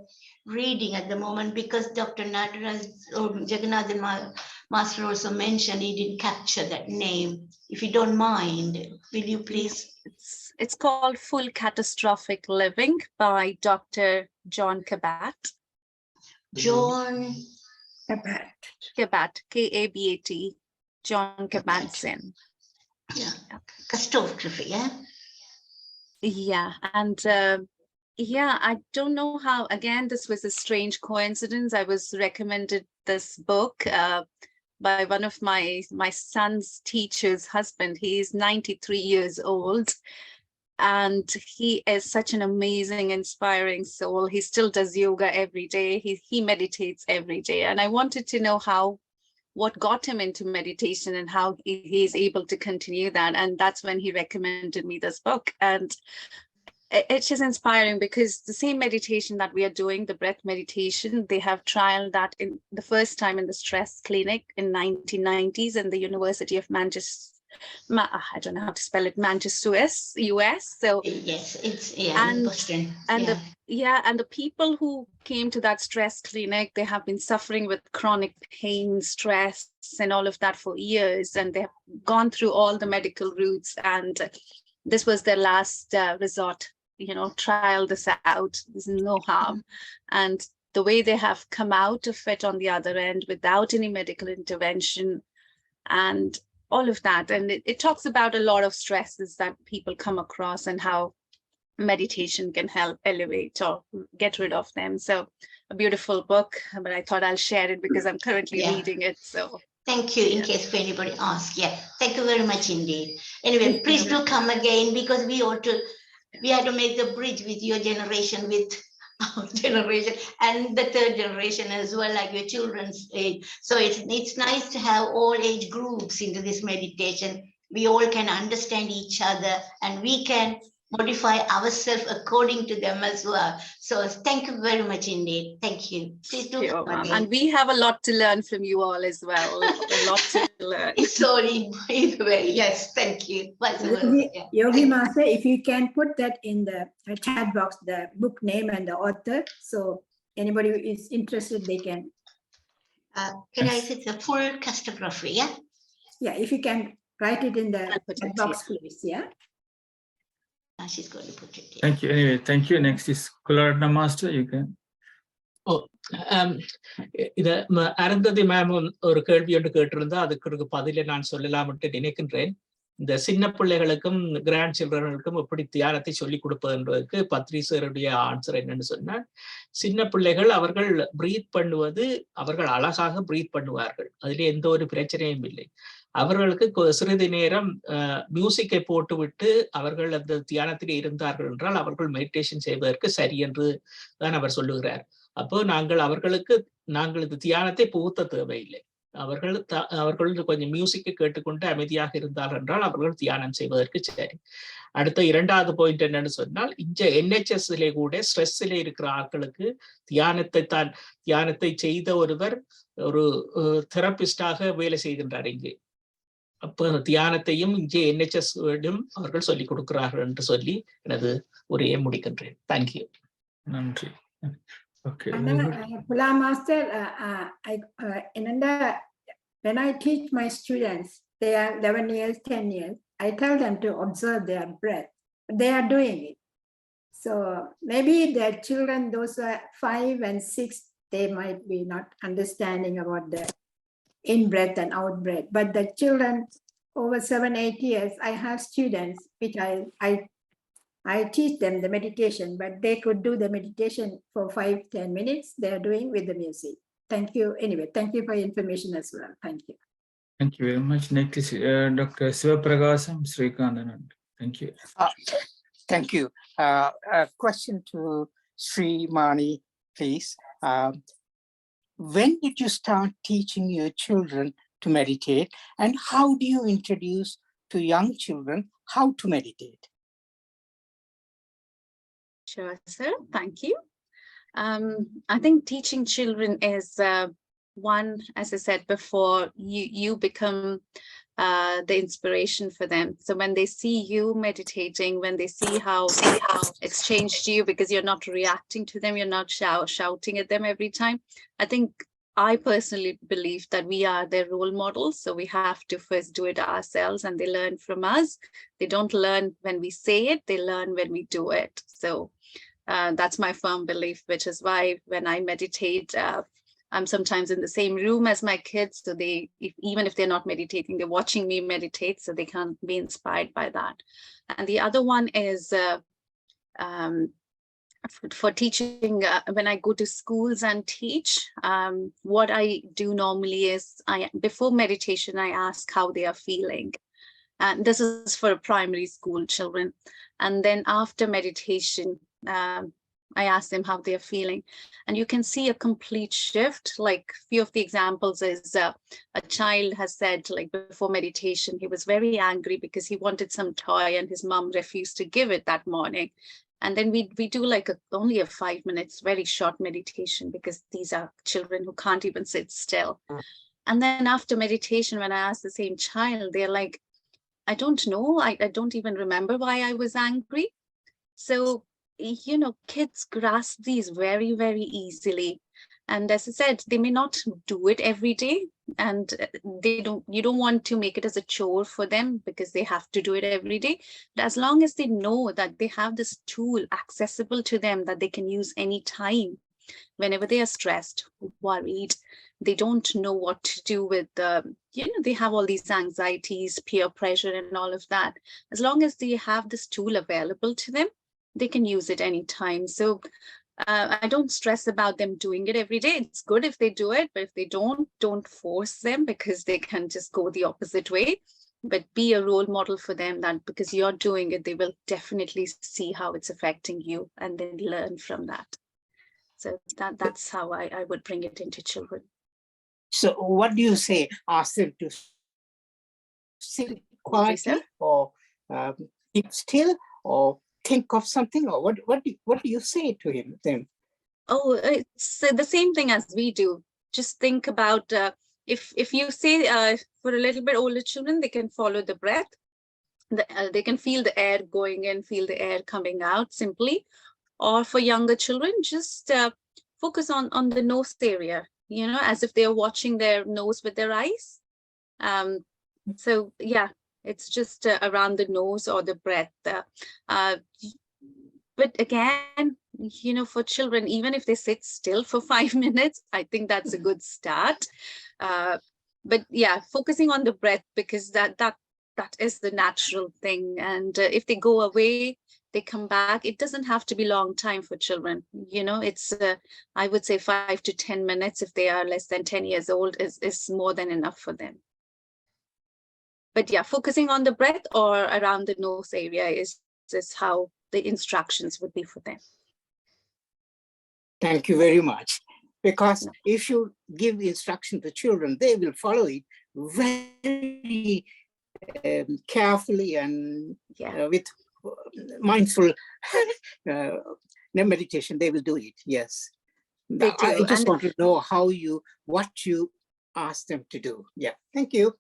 Speaker 2: reading at the moment, because Dr. Nataraj or Jagannathan Master also mentioned he didn't capture that name. If you don't mind, will you please?
Speaker 3: It's called Full Catastrophic Living by Dr. John Kabat.
Speaker 2: John
Speaker 5: Kabat.
Speaker 3: Kabat, K-A-B-A-T, John Kabat-Zinn.
Speaker 2: Yeah, catastrophe, yeah?
Speaker 3: Yeah, and yeah, I don't know how, again, this was a strange coincidence. I was recommended this book by one of my son's teacher's husband. He's 93 years old, and he is such an amazing, inspiring soul. He still does yoga every day. He meditates every day. And I wanted to know what got him into meditation and how he's able to continue that. And that's when he recommended me this book. And it's just inspiring, because the same meditation that we are doing, the breath meditation, they have trialed that in the first time in the stress clinic in 1990s in the University of Manchester. I don't know how to spell it, Manchester, US. So
Speaker 2: yes, it's in Boston.
Speaker 3: And the people who came to that stress clinic, they have been suffering with chronic pain, stress, and all of that for years, and they have gone through all the medical routes, and this was their last resort, trial this out, there's no harm. And the way they have come out of it on the other end without any medical intervention and all of that. And it talks about a lot of stresses that people come across and how meditation can help elevate or get rid of them. So a beautiful book, but I thought I'll share it because I'm currently reading it. So
Speaker 2: thank you, in case if anybody asks. Yeah, thank you very much indeed. Anyway, please do come again, because we had to make the bridge with your generation, with our generation, and the third generation as well, like your children's age. So it's nice to have all age groups into this meditation. We all can understand each other, and we can modify ourselves according to them as well. So thank you very much indeed. Thank you. Please do come again.
Speaker 3: And we have a lot to learn from you all as well. A lot to learn.
Speaker 2: Sorry, either way. Yes, thank you.
Speaker 5: Yogi Master, if you can put that in the chat box, the book name and the author, so anybody who is interested, they can.
Speaker 2: Can I say the full cartography? Yeah.
Speaker 5: Yeah, if you can write it in the chat box, please. Yeah.
Speaker 2: She's going to put it.
Speaker 4: Thank you. Anyway, thank you. Next is Kularna Master. You can.
Speaker 8: இது Arundhati ma'am ஒரு கேள்வி ஒன்று கேட்டிருந்தா அதுக்கு பதில நான் சொல்லலாம்னு நினைக்கின்றேன். இந்த சின்ன பிள்ளைகளுக்கும் கிராண்ட் சில்ட்ரனுக்கும் எப்படி தியானத்தை சொல்லிக் கொடுப்பதுன்றதுக்கு பத்ரி சாருடைய ஆன்சர் என்னன்னு சொன்னா, சின்ன பிள்ளைகள் அவர்கள் பிரீத் பண்ணுவது, அவர்கள் அழகாக பிரீத் பண்ணுவார்கள், அதுல எந்த ஒரு பிரச்சனையும் இல்லை. அவர்களுக்கு சிறிது நேரம் மியூசிக்கை போட்டுவிட்டு அவர்கள் அந்த தியானத்தில் இருந்தார்கள் என்றால் அவர்கள் மெடிடேஷன் செய்வதற்கு சரி என்று தான் அவர் சொல்லுகிறார். அப்போ நாங்கள் இந்த தியானத்தை புகுத்த தேவையில்லை. அவர்கள் கொஞ்சம் மியூசிக்கை கேட்டுக்கொண்டு அமைதியாக இருந்தார்கள் என்றால் அவர்கள் தியானம் செய்வதற்கு சரி. அடுத்த இரண்டாவது பாயிண்ட் என்னன்னு சொன்னால், இந்த NHSல கூட ஸ்ட்ரெஸ்ல இருக்கிற ஆட்களுக்கு தியானத்தை செய்த ஒருவர் ஒரு தெரபிஸ்டாக வேலை செய்கின்றார் இங்கே. அப்போ தியானத்தையும் இங்கே NHS அவர்கள் சொல்லிக் கொடுக்கிறார்கள் என்று சொல்லி எனது உரையை முடிக்கின்றேன். தேங்க்யூ.
Speaker 4: நன்றி. Okay.
Speaker 5: Pula Master, when I teach my students, they are 11 years, 10 years, I tell them to observe their breath. They are doing it. So maybe their children, those are 5 and 6, they might be not understanding about the in-breath and out-breath. But the children over 7-8 years, I have students which I teach them the meditation, but they could do the meditation for 5-10 minutes. They are doing with the music. Thank you. Anyway, thank you for your information as well. Thank you.
Speaker 4: Thank you very much. Next is Dr. Sivapragasham Srikandanand. Thank you.
Speaker 10: Thank you. A question to Sree Marni, please. When did you start teaching your children to meditate, and how do you introduce to young children how to meditate?
Speaker 3: Sure, sir. Thank you. I think teaching children is one, as I said before, you become the inspiration for them. So when they see you meditating, when they see how it's changed you because you're not reacting to them, you're not shouting at them every time. I think I personally believe that we are their role models. So we have to first do it ourselves, and they learn from us. They don't learn when we say it, they learn when we do it. So that's my firm belief, which is why when I meditate, I'm sometimes in the same room as my kids. So even if they're not meditating, they're watching me meditate, so they can be inspired by that. And the other one is for teaching, when I go to schools and teach, what I do normally is before meditation, I ask how they are feeling. And this is for primary school children. And then after meditation, I ask them how they are feeling. And you can see a complete shift. Like few of the examples is a child has said, like before meditation, he was very angry because he wanted some toy and his mom refused to give it that morning. And then we do like only a 5 minutes, very short meditation, because these are children who can't even sit still. And then after meditation, when I ask the same child, they're like, I don't know, I don't even remember why I was angry. So, kids grasp these very, very easily. And as I said, they may not do it every day, and you don't want to make it as a chore for them because they have to do it every day. But as long as they know that they have this tool accessible to them that they can use anytime, whenever they are stressed, worried, they don't know what to do with they have all these anxieties, peer pressure and all of that. As long as they have this tool available to them, they can use it anytime. So I don't stress about them doing it every day. It's good if they do it, but if they don't force them, because they can just go the opposite way. But be a role model for them, that because you're doing it, they will definitely see how it's affecting you and then learn from that. So that's how I would bring it into children.
Speaker 10: So what do you say? Ask them to sit quietly, or keep still, or think of something, or what do you say to them?
Speaker 3: Oh, it's the same thing as we do. Just think about if you say for a little bit older children, they can follow the breath. They can feel the air going in, feel the air coming out simply. Or for younger children, just focus on the nose area, as if they're watching their nose with their eyes. So yeah, it's just around the nose or the breath. But again, for children, even if they sit still for 5 minutes, I think that's a good start. But yeah, focusing on the breath, because that is the natural thing. And if they go away, they come back, it doesn't have to be long time for children. It's I would say 5 to 10 minutes if they are less than 10 years old is more than enough for them. But yeah, focusing on the breath or around the nose area is how the instructions would be for them.
Speaker 10: Thank you very much. Because if you give the instruction to children, they will follow it very carefully and with mindful meditation. They will do it. Yes.
Speaker 3: They do.
Speaker 10: I just want to know what you ask them to do. Yeah. Thank you.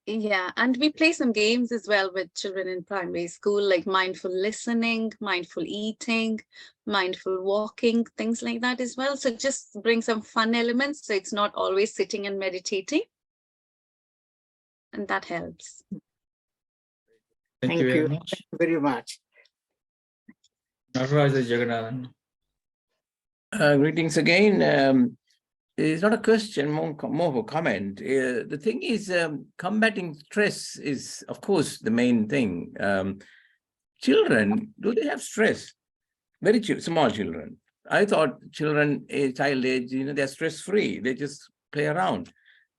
Speaker 3: Yeah, and we play some games as well with children in primary school, like mindful listening, mindful eating, mindful walking, things like that as well. So just bring some fun elements, so it's not always sitting and meditating. And that helps.
Speaker 4: Thank you very much.
Speaker 10: Thank you very much.
Speaker 4: Narraja Jaganathan.
Speaker 1: Greetings again. It's not a question, more of a comment. The thing is, combating stress is, of course, the main thing. Children, do they have stress? Very small children. I thought children, child age, they're stress-free. They just play around.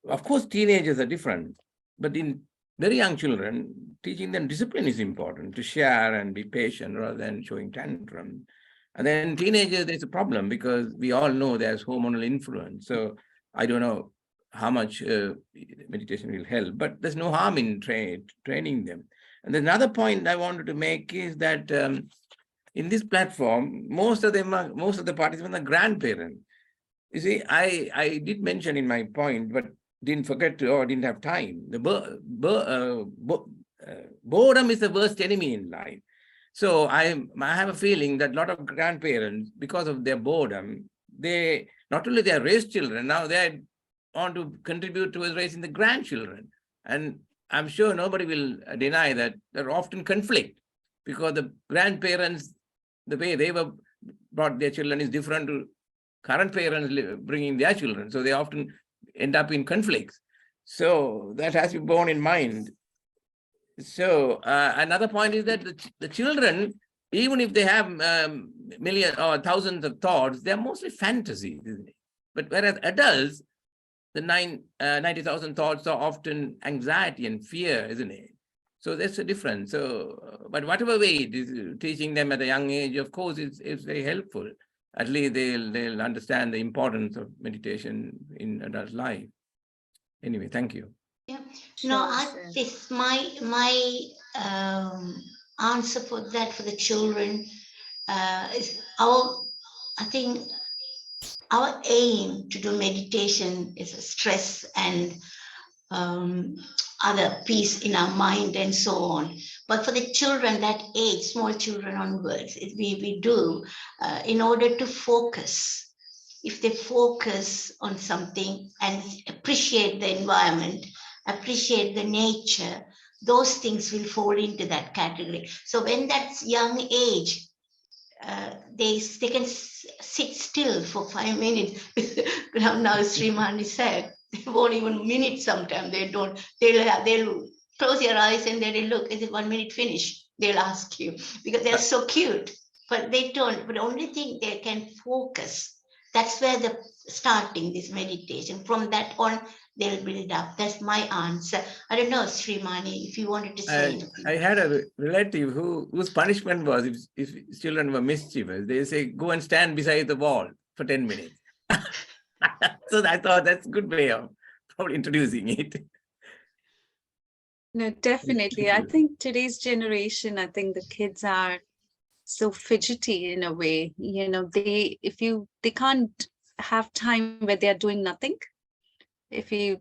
Speaker 1: Of course, teenagers are different. But in very young children, teaching them discipline is important, to share and be patient rather than showing tantrum. And then teenagers, there's a problem because we all know there's hormonal influence. So I don't know how much meditation will help, but there's no harm in training them. And then another point I wanted to make is that in this platform, most of the participants are grandparents. You see, I did mention in my point, but didn't forget to, or didn't have time. The boredom is the worst enemy in life. So I have a feeling that a lot of grandparents, because of their boredom, they not only they raised children, now they want to contribute towards raising the grandchildren. And I'm sure nobody will deny that there are often conflict, because the grandparents, the way they were brought their children is different to current parents bringing their children. So they often end up in conflicts. So that has to be borne in mind. So another point is that the children, even if they have millions or thousands of thoughts, they're mostly fantasies, isn't it? But whereas adults, the 90,000 thoughts are often anxiety and fear, isn't it? So that's a difference. So, but whatever way it is, teaching them at a young age, of course, it's very helpful. At least they'll understand the importance of meditation in adult life. Anyway, thank you.
Speaker 2: Yeah. No, this my answer for that for the children is I think our aim to do meditation is stress and other peace in our mind and so on. But for the children that age, small children onwards, we do in order to focus if they focus on something and appreciate the environment, appreciate the nature, those things will fall into that category. So when that's young age, they can sit still for 5 minutes. Now Sree Marni said, they won't even minute sometimes. They don't, they'll close their eyes and they'll look, is it 1 minute finished? They'll ask you, because they're so cute, but they don't, but the only thing they can focus. That's where the starting this meditation. From that on, they'll build up. That's my answer. I don't know, Sree Marni, if you wanted to say anything.
Speaker 1: I had a relative whose punishment was, if children were mischievous, they say, go and stand beside the wall for 10 minutes. So I thought that's a good way of probably introducing it.
Speaker 3: No, definitely. I think today's generation, I think the kids are so fidgety in a way. You know, they can't have time where they are doing nothing. They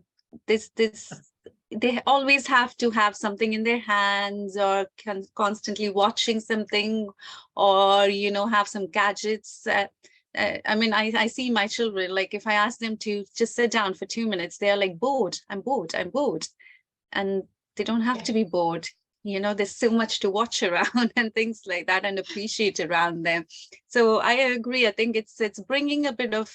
Speaker 3: always have to have something in their hands, or constantly watching something, or, you know, have some gadgets. I mean, I see my children, like if I ask them to just sit down for 2 minutes, they're like, bored, I'm bored. And they don't have to be bored. You know, there's so much to watch around and things like that, and appreciate around them. So I agree. I think it's bringing a bit of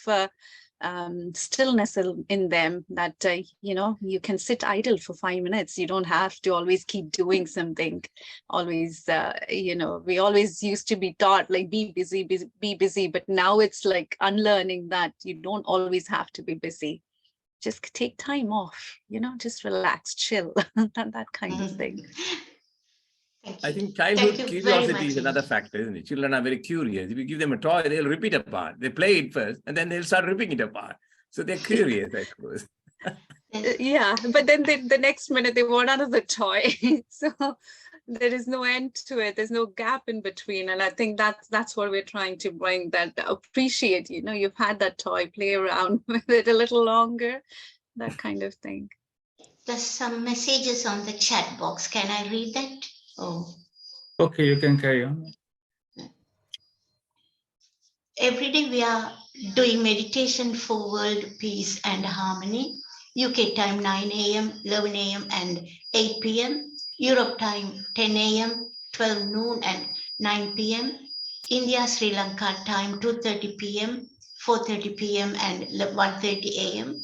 Speaker 3: stillness in them, that you know, you can sit idle for 5 minutes. You don't have to always keep doing something. Always, you know, we always used to be taught like be busy, but now it's like unlearning that you don't always have to be busy. Just take time off, you know, just relax, chill, that kind of thing.
Speaker 1: I think childhood curiosity is another factor, isn't it? Children are very curious. If you give them a toy, they'll rip it apart. They play it first, and then they'll start ripping it apart. So they're curious, I suppose.
Speaker 3: Yeah, but then the next minute they want another toy. So there is no end to it. There's no gap in between. And I think that's what we're trying to bring, that appreciate, you know, you've had that toy, play around with it a little longer, that kind of thing.
Speaker 2: There's some messages on the chat box. Can I read that? Oh.
Speaker 4: Okay, you can carry on.
Speaker 2: Every day we are doing meditation for world peace and harmony. UK time 9 a.m., 11 a.m. and 8 p.m. Europe time 10 a.m., 12 noon and 9 p.m. India, Sri Lanka time 2:30 p.m., 4:30 p.m. and 1:30 a.m.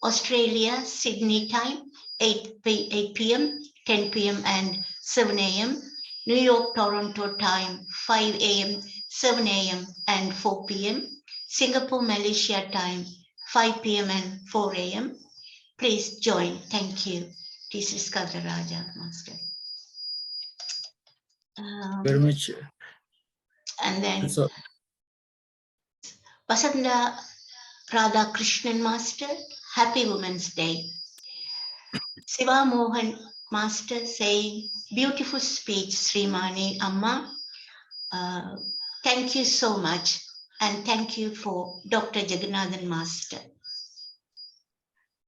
Speaker 2: Australia, Sydney time 8 p.m., 10 p.m. and 7 a.m. New York, Toronto time 5 a.m., 7 a.m. and 4 p.m. Singapore, Malaysia time 5 p.m. and 4 a.m. Please join. Thank you. This is Raja Master.
Speaker 4: Very much.
Speaker 2: And then Vasanda Radha Krishnan Master, Happy Women's Day. Siva Mohan Master saying, beautiful speech, Sree Marni Amma. Thank you so much. And thank you for Dr. Jagannathan Master.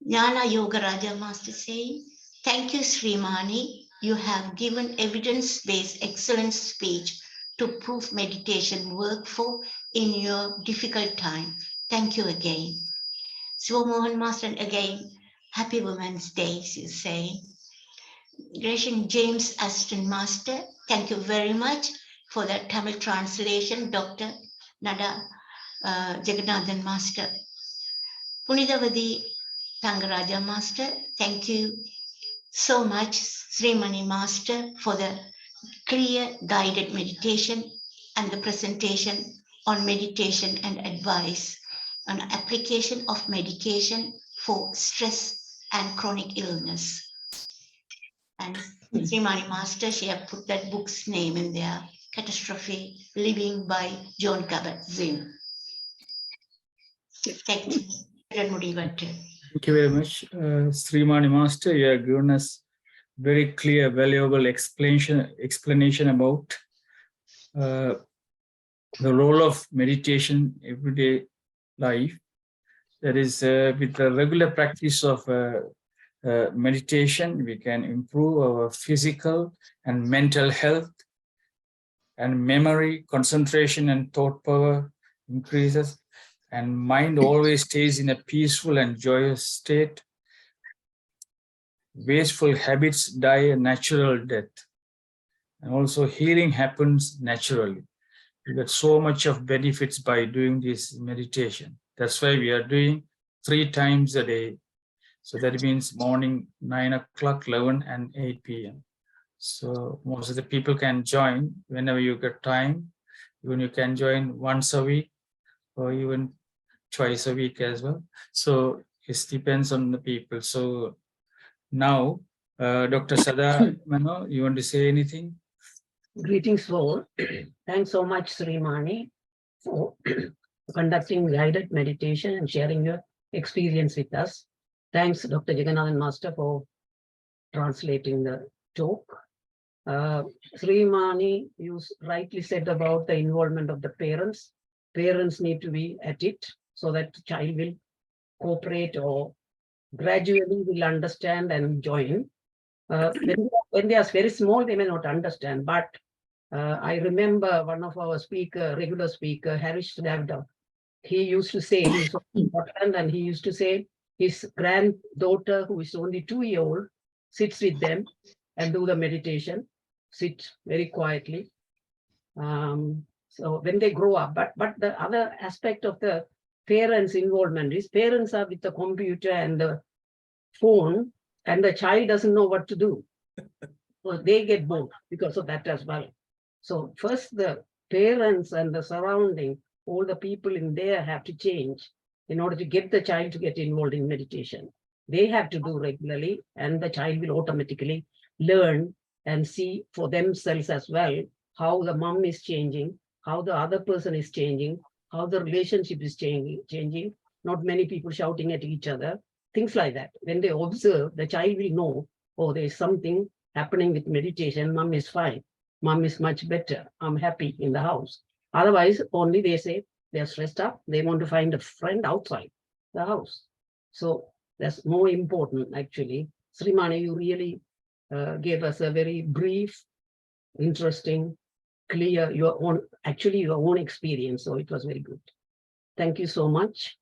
Speaker 2: Jnana Yoga Raja Master saying, thank you, Sree Marni. You have given evidence-based excellent speech to prove meditation work for in your difficult time. Thank you again. Siva Mohan Master, again, Happy Women's Day, you say. Grecian James Aston Master, thank you very much for that Tamil translation, Dr. Nada Jagannathan Master. Punidavadi Thangaraja Master, thank you so much, Sree Marni Master, for the clear guided meditation and the presentation on meditation and advice on application of medication for stress and chronic illness. And Sree Marni Master, she have put that book's name in there, Catastrophe Living by John Kabat-Zinn. Thank you.
Speaker 4: Thank you very much, Sree Marni Master. You have given us very clear, valuable explanation about the role of meditation in everyday life. That is, with the regular practice of meditation, we can improve our physical and mental health, and memory, concentration, and thought power increases. and mind always stays in a peaceful and joyous state. Wasteful habits die a natural death. And also healing happens naturally. You get so much of benefits by doing this meditation. That's why we are doing 3 times a day. So that means morning 9 o'clock, 11 and 8 p.m. So most of the people can join whenever you get time. Even you can join once a week or even twice a week as well. So it depends on the people. So now, Dr. Sada, Mano, you want to say anything?
Speaker 11: Greetings all. Thanks so much, Sree Marni, for conducting guided meditation and sharing your experience with us. Thanks, Dr. Jagannathan Master, for translating the talk. Sree Marni, you rightly said about the involvement of the parents. Parents need to be at it so that the child will cooperate or gradually will understand and join. When they are very small, they may not understand, but I remember one of our regular speaker, Harish Davda, he used to say, he's important, and he used to say his granddaughter, who is only 2-year-old, sits with them and do the meditation, sit very quietly. So when they grow up, but the other aspect of the parents' involvement is parents are with the computer and the phone, and the child doesn't know what to do. So they get bored because of that as well. So first the parents and the surrounding, all the people in there have to change in order to get the child to get involved in meditation. They have to do regularly, and the child will automatically learn and see for themselves as well how the mom is changing, how the other person is changing, how the relationship is changing. Not many people shouting at each other, things like that. When they observe, the child will know, oh, there's something happening with meditation. Mom is fine. Mom is much better. I'm happy in the house. Otherwise, only they say they're stressed up. They want to find a friend outside the house. So that's more important, actually. Sree Marni, you really gave us a very brief, interesting, clear, your own experience. So it was very good. Thank you so much.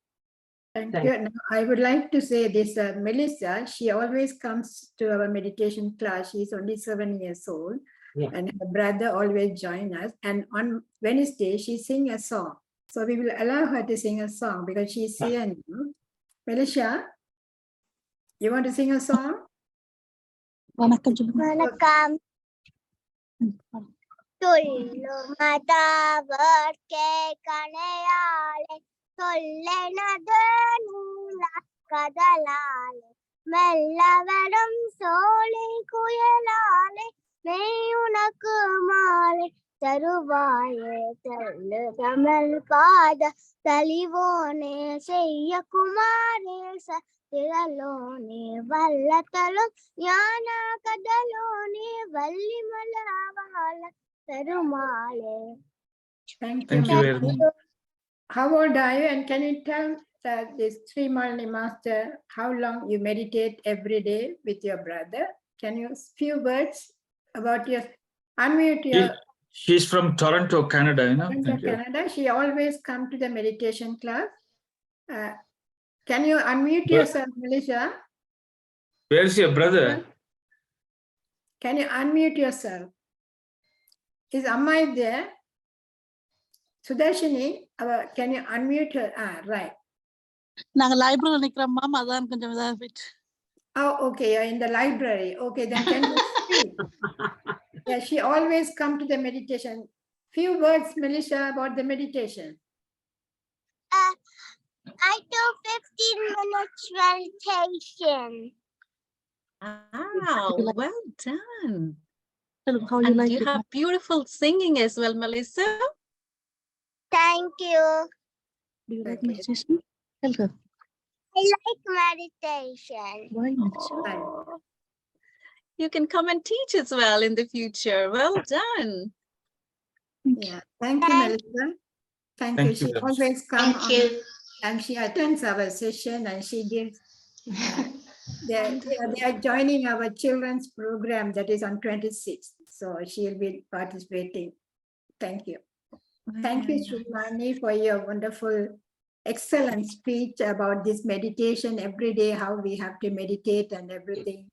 Speaker 5: Thank you. Now, I would like to say this, Melissa, she always comes to our meditation class. She's only 7 years old. Yeah. And her brother always joins us. And on Wednesday, she sings a song. So we will allow her to sing a song because she's here now. Melissa, you want to sing a song?
Speaker 12: Welcome. Tullu madavar ke kanayale sollenadu nula kadalale mellavarum sole kuyalale meyunaku male taruvaye tallu tamal pada talivone seyya kumaresa tilalone vallatalu yana kadalone vallimalavala tarumale.
Speaker 5: Thank
Speaker 4: you very much.
Speaker 5: How old are you? And can you tell this Sree Marni Master how long you meditate every day with your brother? Can you few words about your unmute your?
Speaker 4: She's from Toronto, Canada. You know.
Speaker 5: Toronto, Canada. She always come to the meditation class. Can you unmute yourself, Melissa?
Speaker 4: Where's your brother?
Speaker 5: Can you unmute yourself? Is Amma there? Sudarshini, can you unmute her? Right.
Speaker 13: Library.
Speaker 5: Oh, okay, you're in the library. Okay, then can you speak? Yeah, she always come to the meditation. Few words, Melissa, about the meditation.
Speaker 12: I do 15 minutes meditation.
Speaker 3: Wow, well done.
Speaker 13: How you like
Speaker 3: you have beautiful singing as well, Melissa.
Speaker 12: Thank you.
Speaker 13: Do you like meditation? Tell her.
Speaker 12: I like meditation.
Speaker 13: Why meditation?
Speaker 3: Oh, you can come and teach as well in the future. Well done.
Speaker 5: Yeah, thank you, Melissa. Thank you. She always comes and she attends our session and she gives. They are joining our children's program that is on 26th. So she'll be participating. Thank you. Thank you, Sree Marni, for your wonderful excellent speech about this meditation every day, how we have to meditate and everything.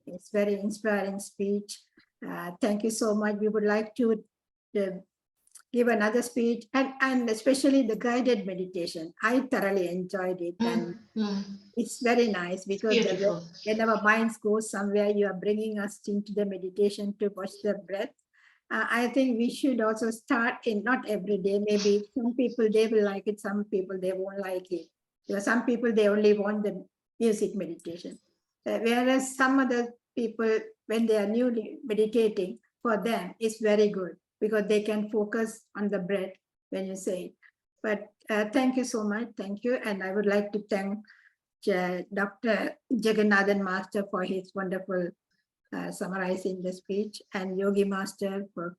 Speaker 5: It's very inspiring speech. Thank you so much. We would like to give another speech, and especially the guided meditation. I thoroughly enjoyed it, and it's very nice because when our minds go somewhere, you are bringing us into the meditation to watch the breath. I think we should also start in, not every day, maybe some people, they will like it, some people, they won't like it. There are some people, they only want the music meditation. Whereas some other people, when they are newly meditating, for them, it's very good because they can focus on the breath when you say it. But thank you so much, thank you. And I would like to thank Dr. Jagannathan Master for his wonderful summarizing the speech, and Yogi Master for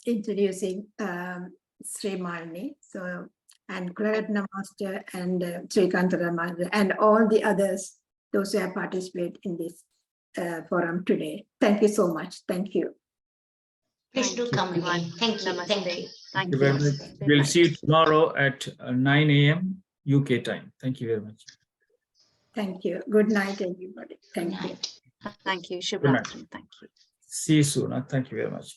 Speaker 5: introducing Sree Marni. So, and Klaratna Master and Sri Kantara Master and all the others, those who have participated in this forum today. Thank you so much. Thank you.
Speaker 2: Please do come again. Thank you. Thank you.
Speaker 4: Thank you very much. We'll see you tomorrow at 9 a.m. UK time. Thank you very much.
Speaker 5: Thank you. Good night, everybody. Thank you.
Speaker 3: Thank you.
Speaker 4: Good night.
Speaker 3: Shubh. Thank you.
Speaker 4: See you soon. Thank you very much.